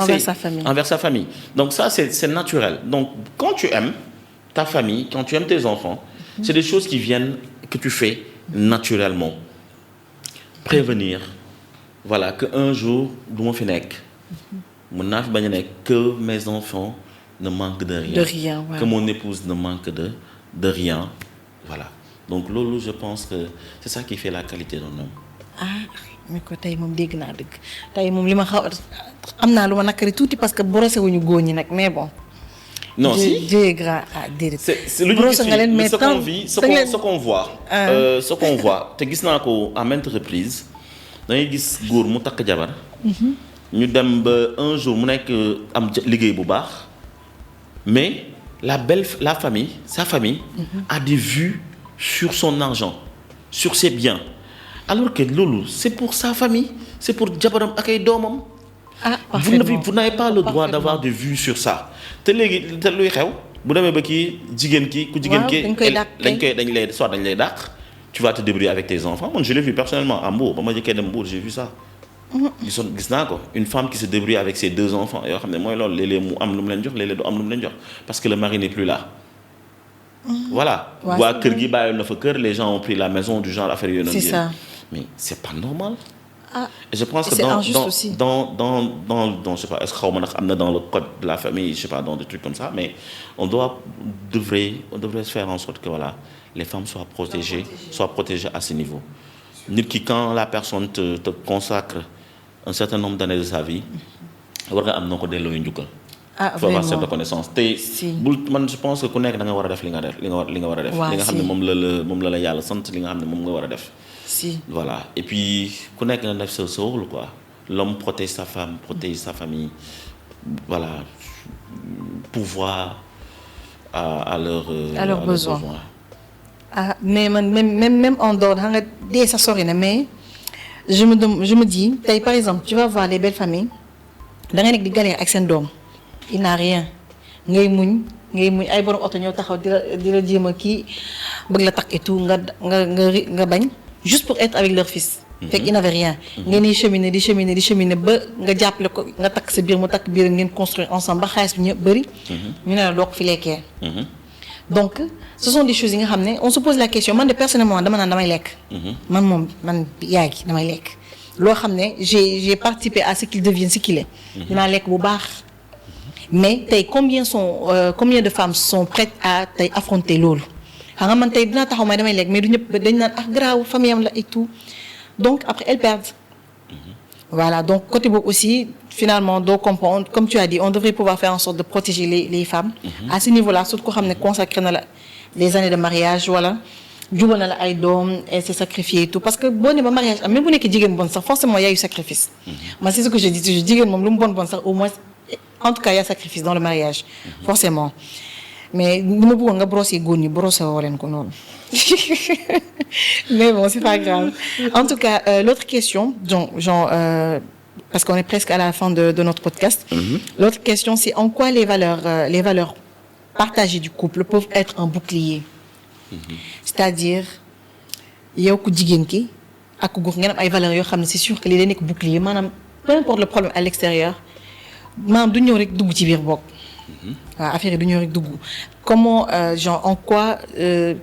envers sa famille. Donc ça, c'est naturel. Donc, quand tu aimes ta famille, quand tu aimes tes enfants, c'est des choses qui viennent, que tu fais naturellement. Prévenir, voilà, qu'un jour, du ma fi nekk, mën naa fi bañ a nekk, que mes enfants ne manquent de rien. De rien, ouais. Que mon épouse ne manque de rien. Voilà. Donc, loolu, je pense que c'est ça qui fait la qualité d'un homme. mais ko tey moom dégg naa dëgg tey moom li ma xaw am naa lu ma nakari tuuti parce que brosser wuñu góor ñi nag mais bon. non si Dieu grand déedéet. c'est lu ñu gis mais ce qu'on vit ce qu'on voit te gis naa ko à maintes reprises da ngay gis góor mu takk jabar. ñu dem ba un jour mu nekk am liggéey bu baax mais la famille sa famille. A des vues sur son argent sur ses biens. Alors que loolu c'est pour sa famille c'est pour jabaram ak ay doomam. Vous n'avez pas le droit d'avoir de vue sur ça te léegi te luy xew bu demee ba kii jigéen ki ku jigéen ki dañ lay dàq tu vas te débrouiller avec tes enfants man je l'ai vu personnellement à Mbour ba ma jëkkee dem Mbour j'ai vu ça. gis naa ko une femme qui se débrouille avec ses 2 enfants yoo xam ne mooy loolu léeg-léeg mu am lu mu leen jox léeg-léeg du am lu mu leen jox parce que le mari n'est plus là. Voilà. waa kër gi bàyyoon na fa kër les gens ont pris la maison du genre affaire yooyu noonu. C'est ça. Mais c'est pas normal. Et je pense et que c'est injuste aussi. dans je sais pas est-ce que xaw ma nag am na dans le code de la famille je sais pas dans des trucs comme ça mais on devrait faire en sorte que voilà les femmes soient protégées à ce niveau. nit ki quand la personne te consacre un certain nombre d'années de sa vie war nga am noo ko delloo njukkal. ah faut avoir vraiment cette reconnaissance te si man je pense que ku nekk da nga war a def li nga def li nga war a def. waaw li nga xam ne si. moom la yàlla sant li nga xam ne moom nga war a def. si Voilà et puis ku nekk nga def sa rôle quoi. L'homme protège sa femme protège sa famille voilà pourvoir à leurs besoins. ah mais man même en dehors xam nga dee sa sori na mais je me dis tey par exemple tu vas voir les belles familles da ngay nekk di galère ak seen doom il n'a rien ngay muñ ay borom oto ñëw taxaw di la jéem a kii bëgg la takk et tout nga bañ juste pour être avec leur fils. fekk il n'avait rien. ngeen di cheminer ba nga jàppale ko nga takk sa biir mu takk biir ngeen construire ensemble ba xaalis bi ñëpp bëri. ñu ne la doo ko fi lekkee. donc ce sont des choses yi nga xam ne on se pose la question man de personnellement dama naan damay lekk. man yaay gi damay lekk. loo xam ne j'ai participé à ce qu'il devienne ce qu'il est. dinaa lekk bu baax. mais tey combien de femmes sont prêtes à tey affronter loolu. xam nga man tey dinaa taxaw may damay lekk mais du ñëpp dañ naan garaaw famille am la et tout donc après elles perdent. Voilà donc côté boobu aussi finalement doo comprendre comme tu as dit on devrait pouvoir faire en sorte de protéger les femmes. À ce niveau-là surtout koo xam ne consacré na la les années de mariage wala jubal na la ay doom et s'est sacrifié et tout parce que boo nee ba mariage am même bu nekkee jigéen bon sax forcément y a eu sacrifice. Moi c'est ce que je dis toujours jigéen moom lu mu bon sax au moins en tout cas y a sacrifice dans le mariage. Forcément mais ni ma bëggoon nga brosser góor ñi brosser woo leen ko noonu. Mais bon, c'est pas grave. En tout cas, l'autre question, parce qu'on est presque à la fin de notre podcast. L'autre question, c'est en quoi les valeurs partagées du couple peuvent être un bouclier. C'est-à-dire, yow ku jigéen ki ak ku góor ngeen am ay valeurs yoo xam ne c'est sûr que li day nekk bouclier maanaam peu importe le problème à l'extérieur maanaam du ñëw rek dugg ci biir bokk. waaw affaire yi du ñëw rek dugg comment en quoi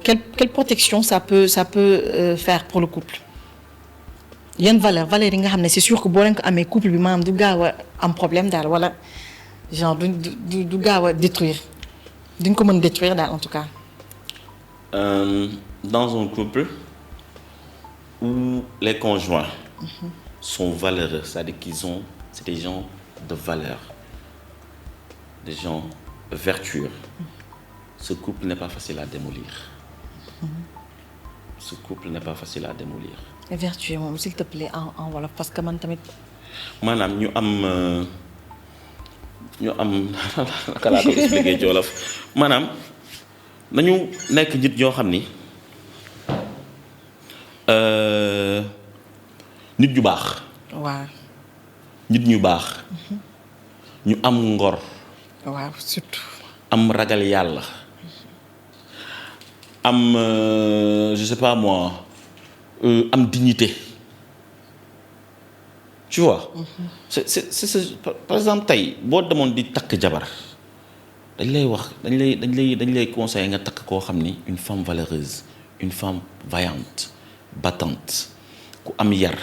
quelle protection ça peut faire pour le couple yan valeur yi nga xam ne c'est sûr que boo leen ko amee couple bi maanaam du gaaw a am problème daal wala genre du gaaw a détruire duñ ko mën détruire daal en tout cas. Dans un couple où les conjoints sont valeureux, c'est-à-dire c'est des gens de valeur. Des gens vertueux. Ce couple n'est pas facile à démolir. Ce couple n'est pas facile à démolir. Et vertueux moom s'il te plaît en wolof parce que man tamit. maanaam ñu am naka laa ko expliquer ci wolof maanaam nañu nekk nit ñoo xam ni nit ñu baax. waaw. nit ñu baax. ñu am ngor. waaw surtout. am ragal yàlla am je sais pas moi am dignité tu vois. c'est par exemple tey boo demoon di takk jabar dañ lay conseiller nga takk koo xam ni une femme valeureuse une femme vaillante battante ku am yar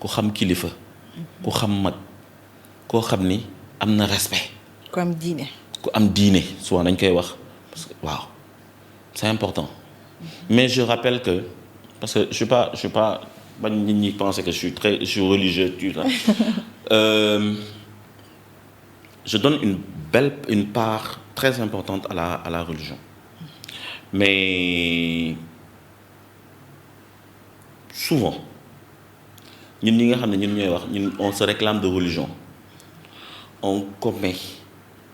ku xam kilifa ku xam mag koo xam ni am na respect. ku am diine. ku am diine souvent dañ koy wax parce que waaw c'est important mais je rappelle que parce que je suis pas bañ nit ñi penser que je suis religieux tout ça je donne une part très importante à la religion mais souvent ñun ñi nga xam ne ñun ñooy wax ñun on se réclame de religion on commet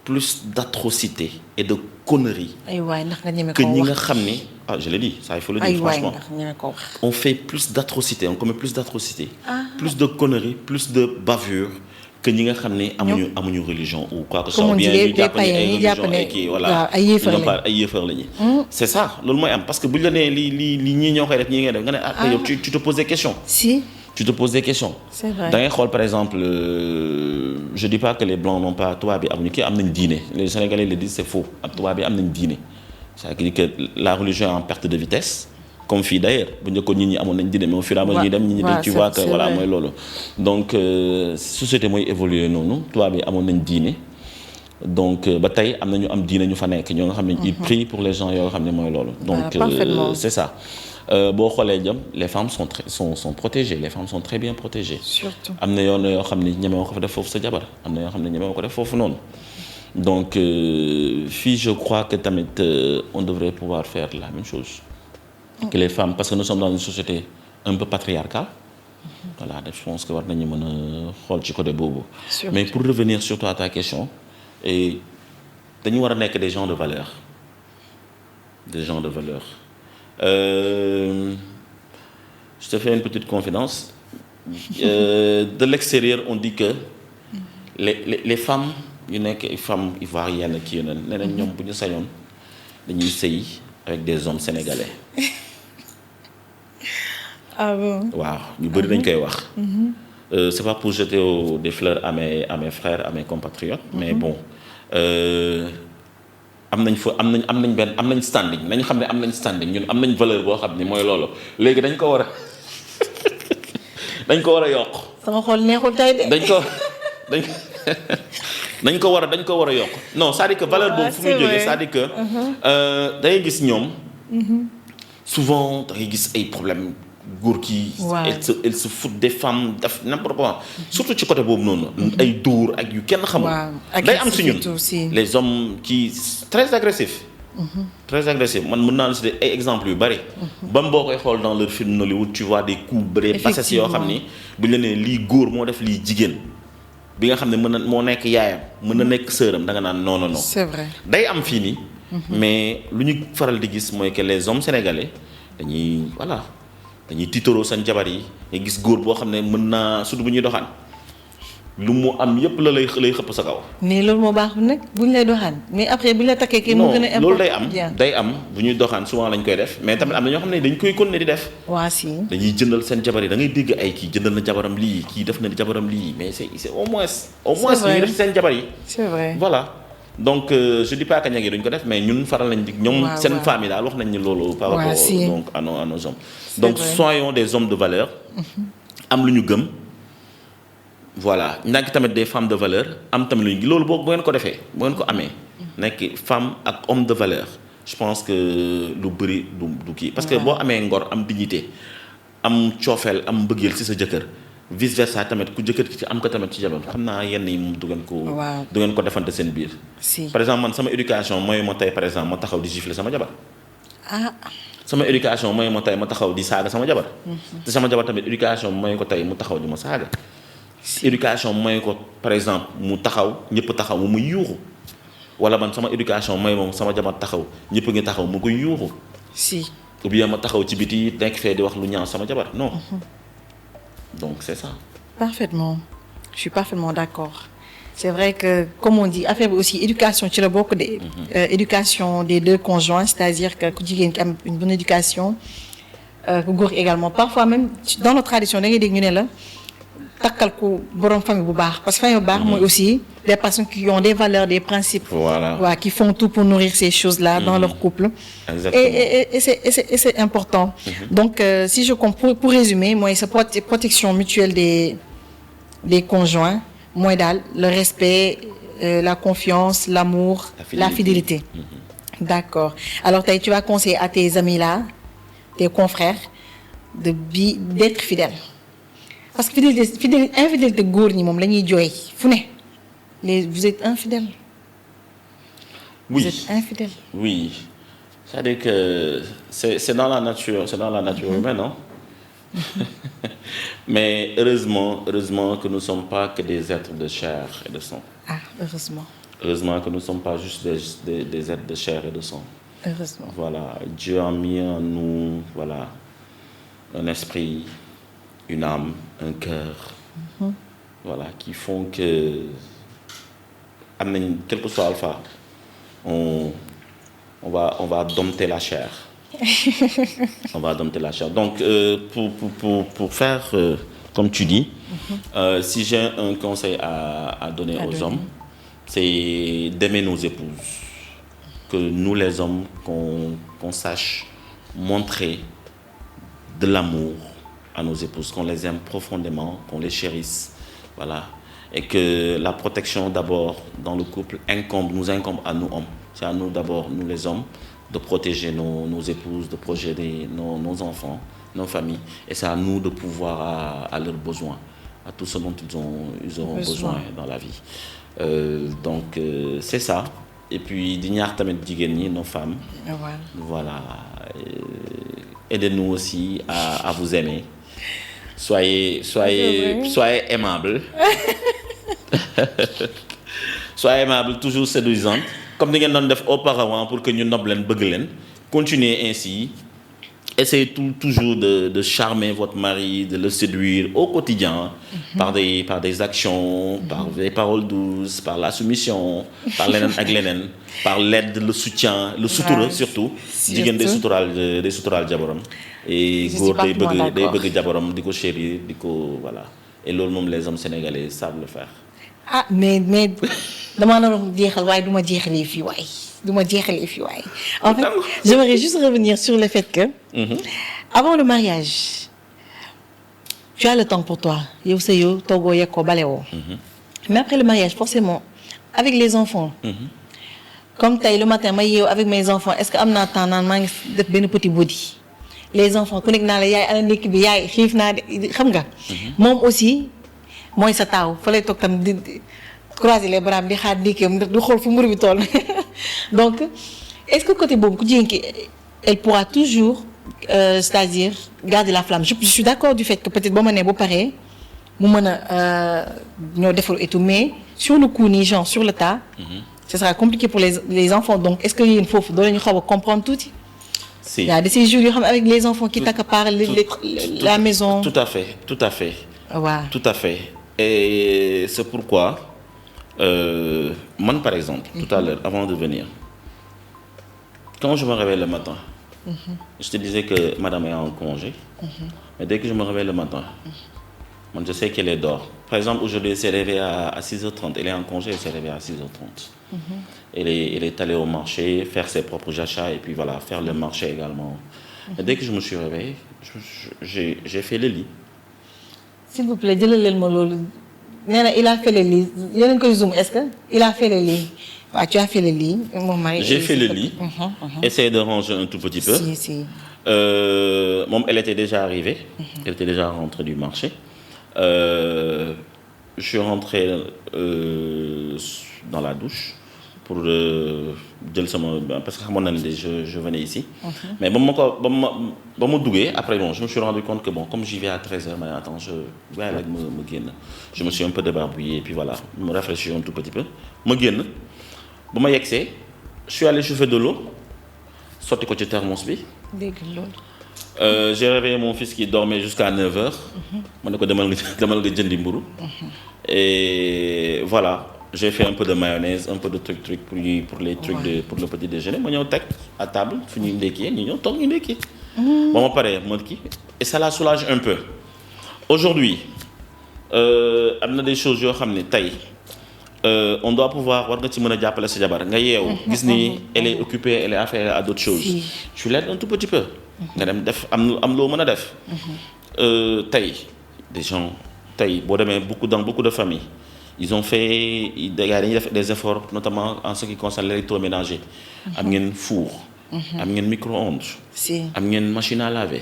plus d'atrocités et de conneries que ñi nga xam ni je l'ai dit ça il faut le dire franchement on fait plus d'atrocités on commet plus d'atrocités plus de conneries plus de bavures que ñi nga xam ne amuñu religion ou quoi que ce soit bien ñu jàpp ne ay religion et kii voilà ay yéefar lañu c'est ça loolu mooy am parce que buñ la nee li ñii ñoo koy def ñii ngay def nga ne yow tu te poses des questions tu te poses des questions. C'est vrai. Da ngay xool par exemple je dis pas que les blancs n'ont pas tubaab bi amuñu kii am nañ diine les Sénégalais le disent c'est faux ak tubaab bi am nañ diine c'est-à-dire que la religion est en perte de vitesse comme fii d'ailleurs bu njëkkoon nit ñi amoon nañ diine mais au fur et à mesure ñuy dem nit ñi tu vois que voilà mooy loolu donc société mooy évoluer noonu tubaab bi amoon nañ diine donc ba tey am na ñu am diine ñu fa nekk ñoo nga xam ne ils prient pour les gens yoo nga xam ne mooy loolu. donc c'est ça. boo xoolee jëm les femmes sont protégées les femmes sont très bien protégées. surtout am na yoon yoo xam ne ñemewoo ko fa def foofu sa jabar am na yoo xam ne ñemewoo ko def foofu noonu. donc fii je crois que tamit on devrait pouvoir faire la même chose. que les femmes parce que nous sommes dans une société un peu patriarcale. voilà je pense que war nañu mën a xool ci côté boobu. mais pour revenir surtout à ta question et dañu war a nekk des gens de valeur. des gens de valeur. Je te fais une petite confidence. De l'extérieur on dit que les femmes yu nekk ay femmes ivoiriennes kii na nee nañ ñoom bu ñu sañoon dañuy sëy avec des hommes sénégalais. ah bon. waaw ñu bëri dañ koy wax. C'est pas pour jeter des fleurs à mes frères à mes compatriotes. mais bon am nañ standing nañ xam ne am nañ standing ñun am nañ valeur boo xam ne mooy loolu léegi dañ ko war a yokk. sama xol neexul tey de. dañ ko war a yokk non c'est-à-dire que valeur boobu fu muy jógee c'est-à-dire que da ngay gis ñoom. souvent da ngay gis ay problèmes. góor ki elle se fout des femmes daf n'importe quoi surtout ci côté boobu noonu ay dóor ak yu kenn xamul day am si ñun les hommes qui très agressifs très agressifs man mën naa la citer ay exemples yu bari bam boo koy xool dans leur film Nollywood tu vois des coups bëree bassesse yoo xam ni buñ la nee lii góor moo def lii jigéen bi nga xam ne mën na moo nekk yaayam mën na nekk sœuram da nga naan non c'est vrai day am fii nii mais lu ñu faral di gis mooy que les hommes sénégalais dañuy tiitaroo seen jabar yi nga gis góor boo xam ne mën naa surtout bu ñuy doxaan lu mu am yépp la lay xëpp sa kaw. mais loolu moo baaxul nag bu ñu lay doxaan mais après bu ñu la takkee kii moo gën a important loolu day am bu ñuy doxaan souvent lañ koy def mais tamit am na ñoo xam ne dañ koy continuer di def. waa si dañuy jëndal seen jabar yi da ngay dégg ay kii jëndal na jabaram lii kii def na jabaram lii mais c'est au moins ñuy def seen jabar yi. c'est vrai voilà. donc je dis pas que ña ngi duñ ko def mais ñun faral nañ di ñoom seen famille daal wax nañ ni loolu par rapport donc à nos hommes donc soyons des hommes de valeur am lu ñu gëm voilà nekk tamit des femmes de valeur am tamit lu ñu loolu boo ngeen ko defee boo ngeen ko amee nekk femme ak homme de valeur je pense que lu bëri du kii parce que boo amee ngor am dignité am coofeel am mbëggeel ci sa jëkkër vice versa tamit ku jëkkër ki ci am ko tamit ci jabar xam naa yenn yi moom du ngeen ko defante seen biir. par exemple man sama éducation mooy ma tey par exemple ma taxaw di gifler sama jabar. sama éducation mooy ma tey ma taxaw di saaga sama jabar. te sama jabar tamit éducation mooy ko tey mu taxaw di ma saaga. éducation mooy ko par exemple mu taxaw ñëpp taxaw mu muy yuuxu wala man sama éducation mooy moom sama jabar taxaw ñëpp ngi taxaw mu koy yuuxu. ou bien ma taxaw ci biti nekk fee di wax lu ñaaw sama jabar non. Donc c'est ça. Parfaitement. Je suis parfaitement d'accord. C'est vrai que comme on dit affaire bi aussi éducation ci la bokk de. Éducation des deux conjoints c'est-à-dire que ku jigéen ki am une bonne éducation ku góor également parfois même dans notre tradition da ngay dégg ñu ne la takkal ku borom famille bu baax parce que famille bu baax mooy aussi des personnes qui ont des valeurs des principes. Voilà. Qui font tout pour nourrir ces choses-là dans leur couple. Exactement. Et c'est important. Donc si je comprends pour résumer mooy sa protection mutuelle des conjoints mooy daal le respect la confiance l'amour la fidélité. D'accord. Alors tey tu vas conseiller à tes amis là tes confrères d'être fidèles parce que infidélité góor ñi moom la ñuy jooy fu ne vous êtes infidèles. Oui. Vous êtes infidèles. Oui. C'est-à-dire que c'est dans la nature humaine, non? Mais heureusement que nous ne sommes pas que des êtres de chair et de sang. Heureusement. Heureusement que nous ne sommes pas juste des êtres de chair et de sang. Heureusement. Voilà, Dieu a mis en nous, voilà, un esprit, une âme, un cœur, voilà, qui font que, quel que soit Alpha, on va dompter la chair. On va dompter la chair. Donc, pour faire, comme tu dis, si j'ai un conseil à donner aux hommes, c'est d'aimer nos épouses. Que nous, les hommes, qu'on sache montrer de l'amour à nos épouses, qu'on les aime profondément, qu'on les chérisse. Voilà. et que la protection d'abord dans le couple nous incombe à nous hommes. C'est à nous d'abord, nous les hommes, de protéger nos épouses, de protéger nos enfants, nos familles. Et c'est à nous de pouvoir à leurs besoins, à tout ce dont ils auront besoin dans la vie. Donc c'est ça. Et puis di ñaax tamit jigéen ñi, nos femmes. Voilà. Aidez-nous aussi à vous aimer. Soyez aimables. Soyez aimables, toujours séduisante. Comme ni ngeen doon def auparavant pour que ñu nopp leen bëgg leen. Continuez ainsi. Essayez toujours de charmer votre mari, de le séduire au quotidien par des actions, par des paroles douces, par la soumission, par leneen ak leneen, par l'aide, le soutien, le sutura surtout. Jigéen day suturaal jabaram. Et góor day bëgg jabaram di ko chérir, di ko voilà. Et loolu moom les hommes sénégalais savent le faire. Ah mais damaa naroon jeexal waaye du ma jeexalee fii waaye. En fait, j'aimerais juste revenir sur le fait que avant le mariage, tu as le temps pour toi. Yow sa yow toogoo yekkoo balewoo. Mais après le mariage, forcément, avec les enfants. Comme tey le matin ma yeewu avec mes enfants, est-ce que am naa temps naan maa ngi def benn petit body. Les enfants ku nekk naa la yaay ana ndékki bi yaay xiif naa de xam nga. Moom aussi mooy sa taaw fa lay toog tam di croiser les bras di xaar ndékkeem du xool fu mbir bi toll. Donc est-ce que côté boobu ku jigéen ki elle pourra toujours c'est-à-dire garder la flamme. Je suis d'accord du fait que peut-être boo ma nee ba pare mu mën a ñoo defaru et tout, mais sur le coup nii genre sur le tas. Ce sera compliqué pour les enfants. Donc est-ce que yéen foofu doo leen ñu xaw a comprendre tuuti. Si. Il y a de ces jours yoo xam avec les enfants qui t'accaparent la maison. Tout à fait. Ouais. Tout à fait. Et c'est pourquoi moi par exemple, tout à l'heure avant de venir, quand je me réveille le matin, je te disais que madame est en congé, mais dès que je me réveille le matin, moi je sais qu'elle est dort. Par exemple, aujourd'hui elle s'est réveillée à 6h30, elle est en congé, elle s'est réveillée à 6h30. Elle est allée au marché faire ses propres achats et puis voilà, faire le marché également. Et dès que je me suis réveillé, j'ai fait le lit. S'il vous plaît, jëlal ma loolu. Nee na il a fait le lit. Yéen a ngi koy zoom, est-ce que il a fait le lit? Ouais, tu as fait le lit. Mon mari. J'ai fait le lit. Essayé de ranger un tout petit peu. Si. Moom, elle était déjà arrivée. Elle était déjà rentrée du marché. Je suis rentré dans la douche pour jël sama parce que xamoon na ne je venais ici. Mais ba ma duggee après bon je me suis rendu compte que bon comme j'y vais à 13h mais attends je waaye rek ma génn. Je me suis un peu débarbouillé et puis voilà me rafraîchir un tout petit peu ma génn ba ma yegsee je suis allé chauffer de l'eau sotti ko ci thermos bi. Dégg loolu. J'ai réveillé mon fils qui dormait jusqu'à 9h. Ma ne ko demal nga jëndi mburu. Et voilà. J'ai fait un peu de mayonnaise, un peu de truc pour les trucs pour le petit déjeuner. Ma ñëw teg à table fu ñuy ndekkee ñu ñëw toog ñu ndekki. Ba ma paree ma kii et ça la soulage un peu. Aujourd'hui am na des choses yoo xam ne tey on doit pouvoir war nga ci mën a jàppale sa jabar nga yeewu gis ni elle est occupée, elle est affairée à d'autres choses. Tu l'aides un tout petit peu. nga dem def am loo mën a def. Tey des gens tey boo demee dans beaucoup de familles. Ils ont fait des efforts, notamment en ce qui concerne l'électroménager. Am ngeen four, am ngeen micro-ondes, am ngeen machine à laver.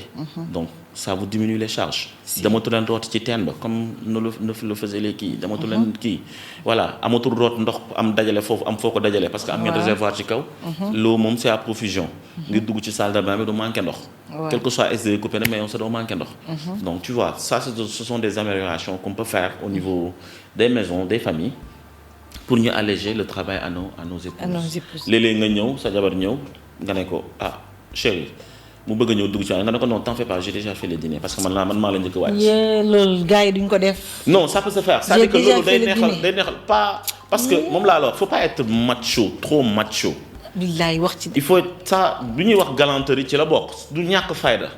Donc ça vous diminue les charges. Damatul leen root ci teen ba comme le faisaient les kii damatul leen kii. Voilà amatul root ndox am dajale foofu am foo ko dajale parce que am ngeen réservoir ci kaw. L'eau moom c'est à profusion. ngir dugg ci salle de bain bi du manqué ndox. Quel que soit SDE coupé na mais on se doit manquer ndox. Donc tu vois ça ce sont des améliorations qu'on peut faire au niveau des maisons des familles pour ñu alléger le travail à nos épouses. Léeg-léeg nga ñëw sa jabar ñëw nga ne ko ah chérie mu bëgg a ñëw dugg ci waaye nga ne ko non t'en fais pas j'ai déjà fait le dîner parce que man maa la njëkk a wàcc. Loolu gars yi duñ ko def. Non ça peut se faire. C'est-à-dire que loolu day neexal pas parce que moom laa la wax faut pas être macho trop macho. Billaay wax ci. Il faut ça du ñuy wax galanterie ci la bokk du ñàkk fayda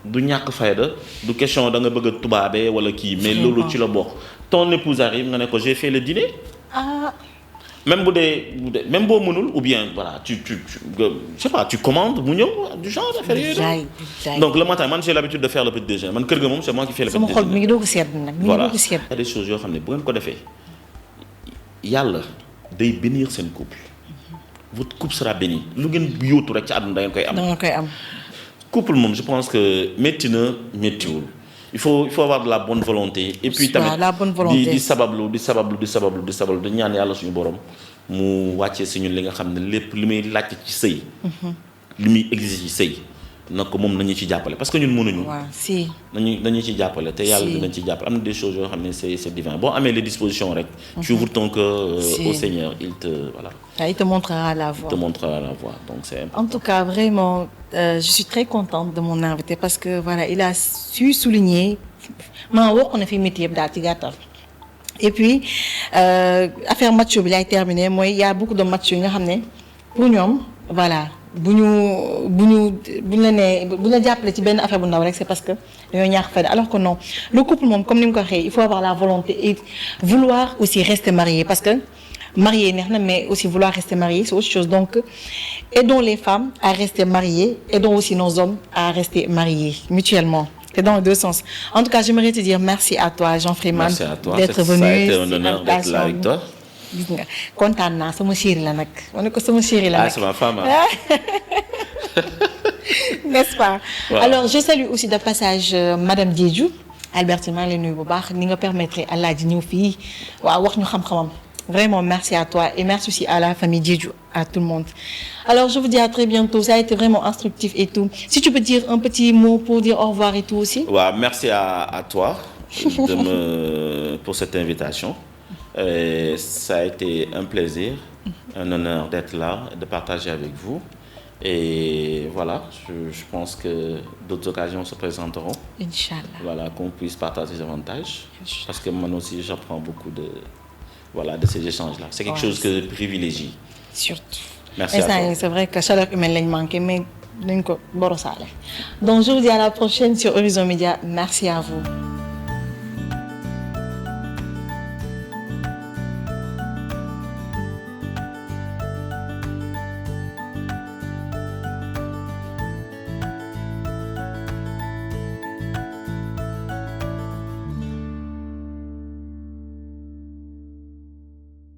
du question da nga bëgg a tubaabe wala kii mais loolu ci la bokk. Ton épouse arrive nga ne ko j'ai fait le dîner. Même même boo mënul ou bien voilà tu je sais pas tu commandes mu ñëw du genre d'affaire yooyu. Donc le matin man j'ai l'habitude de faire le petit déjeuner man kër ga moom c'est moi qui fais le petit déjeuner. Sama xol mi ngi doog a sedd nag. Voilà il y a des choses yoo xam ne bu ngeen ko defee yàlla day bénir seen couple. Votre couple sera béni lu ngeen yóotu rek ci àdduna da ngeen koy am. da ngeen koy am. couple moom je pense que métti na méttiwul il faut avoir de la bonne volonté. et puis tamit la bonne volonté di sabablu di ñaan yàlla suñu borom mu wàccee si ñun li nga xam ne lépp li muy laajte ci sëy. li muy exiger ci sëy. na ko moom nañu ci jàppale parce que ñun mënuñu. waaw si. nañu ci jàppale te yàlla dinañ ci jàppale am na des choses yoo xam ne c'est divin boo amee les dispositions rek. tu ouvres ton cœur au Seigneur il te voilà. il te montrera la voie. Donc c'est important. En tout cas vraiment je suis très contente de mon invité parce que voilà il a su souligner maa wax na fi métier yëpp daal ci gàttal. Et puis affaire macho bi lay terminer mooy y a beaucoup de macho yi nga xam ne pour ñoom voilà. bu ñu la jàppale ci benn affaire bu ndaw rek c'est parce que dañoo ñaax fayda alors que non le couple moom comme ni mu ko waxee il faut avoir la volonté et vouloir aussi rester marié parce que marié neex na mais aussi vouloir rester marié c'est autre chose donc aidons les femmes à rester mariées aidons aussi nos hommes à rester mariés mutuellement c'est dans les deux sens en tout cas j'aimerais te dire merci à toi Jean Freeman d'être venu. Ça a été un honneur d'être là avec toi. gis nga kontaan naa sama chéri la nag ma ne ko sama chéri la nag. c'est ma femme. N'est-ce pas. Voilà. Alors je salue aussi de passage madame Diédhiou Albertine maa ngi lay nuyu bu baax ni nga permettre Alaaji ñëw fii waaw wax ñu xam-xamam vraiment merci à toi et merci aussi à la famille Diédhiou à tout le monde. Alors je vous dis à très bientôt ça a été vraiment instructif et tout si tu peux dire un petit mot pour dire au revoir et tout aussi. waaw merci à toi pour cette invitation. Ça a été un plaisir, un honneur d'être là, de partager avec vous. Et voilà, je pense que d'autres occasions se présenteront. Inch'Allah. Voilà, qu'on puisse partager davantage. Parce que moi aussi, j'apprends beaucoup de ces échanges-là. C'est quelque chose que je privilégie. Surtout. Merci à toi. C'est vrai que chaleur humaine lañ manqué, mais dañ ko borosaale. Donc je vous dis à la prochaine sur Horizon Média. Merci à vous.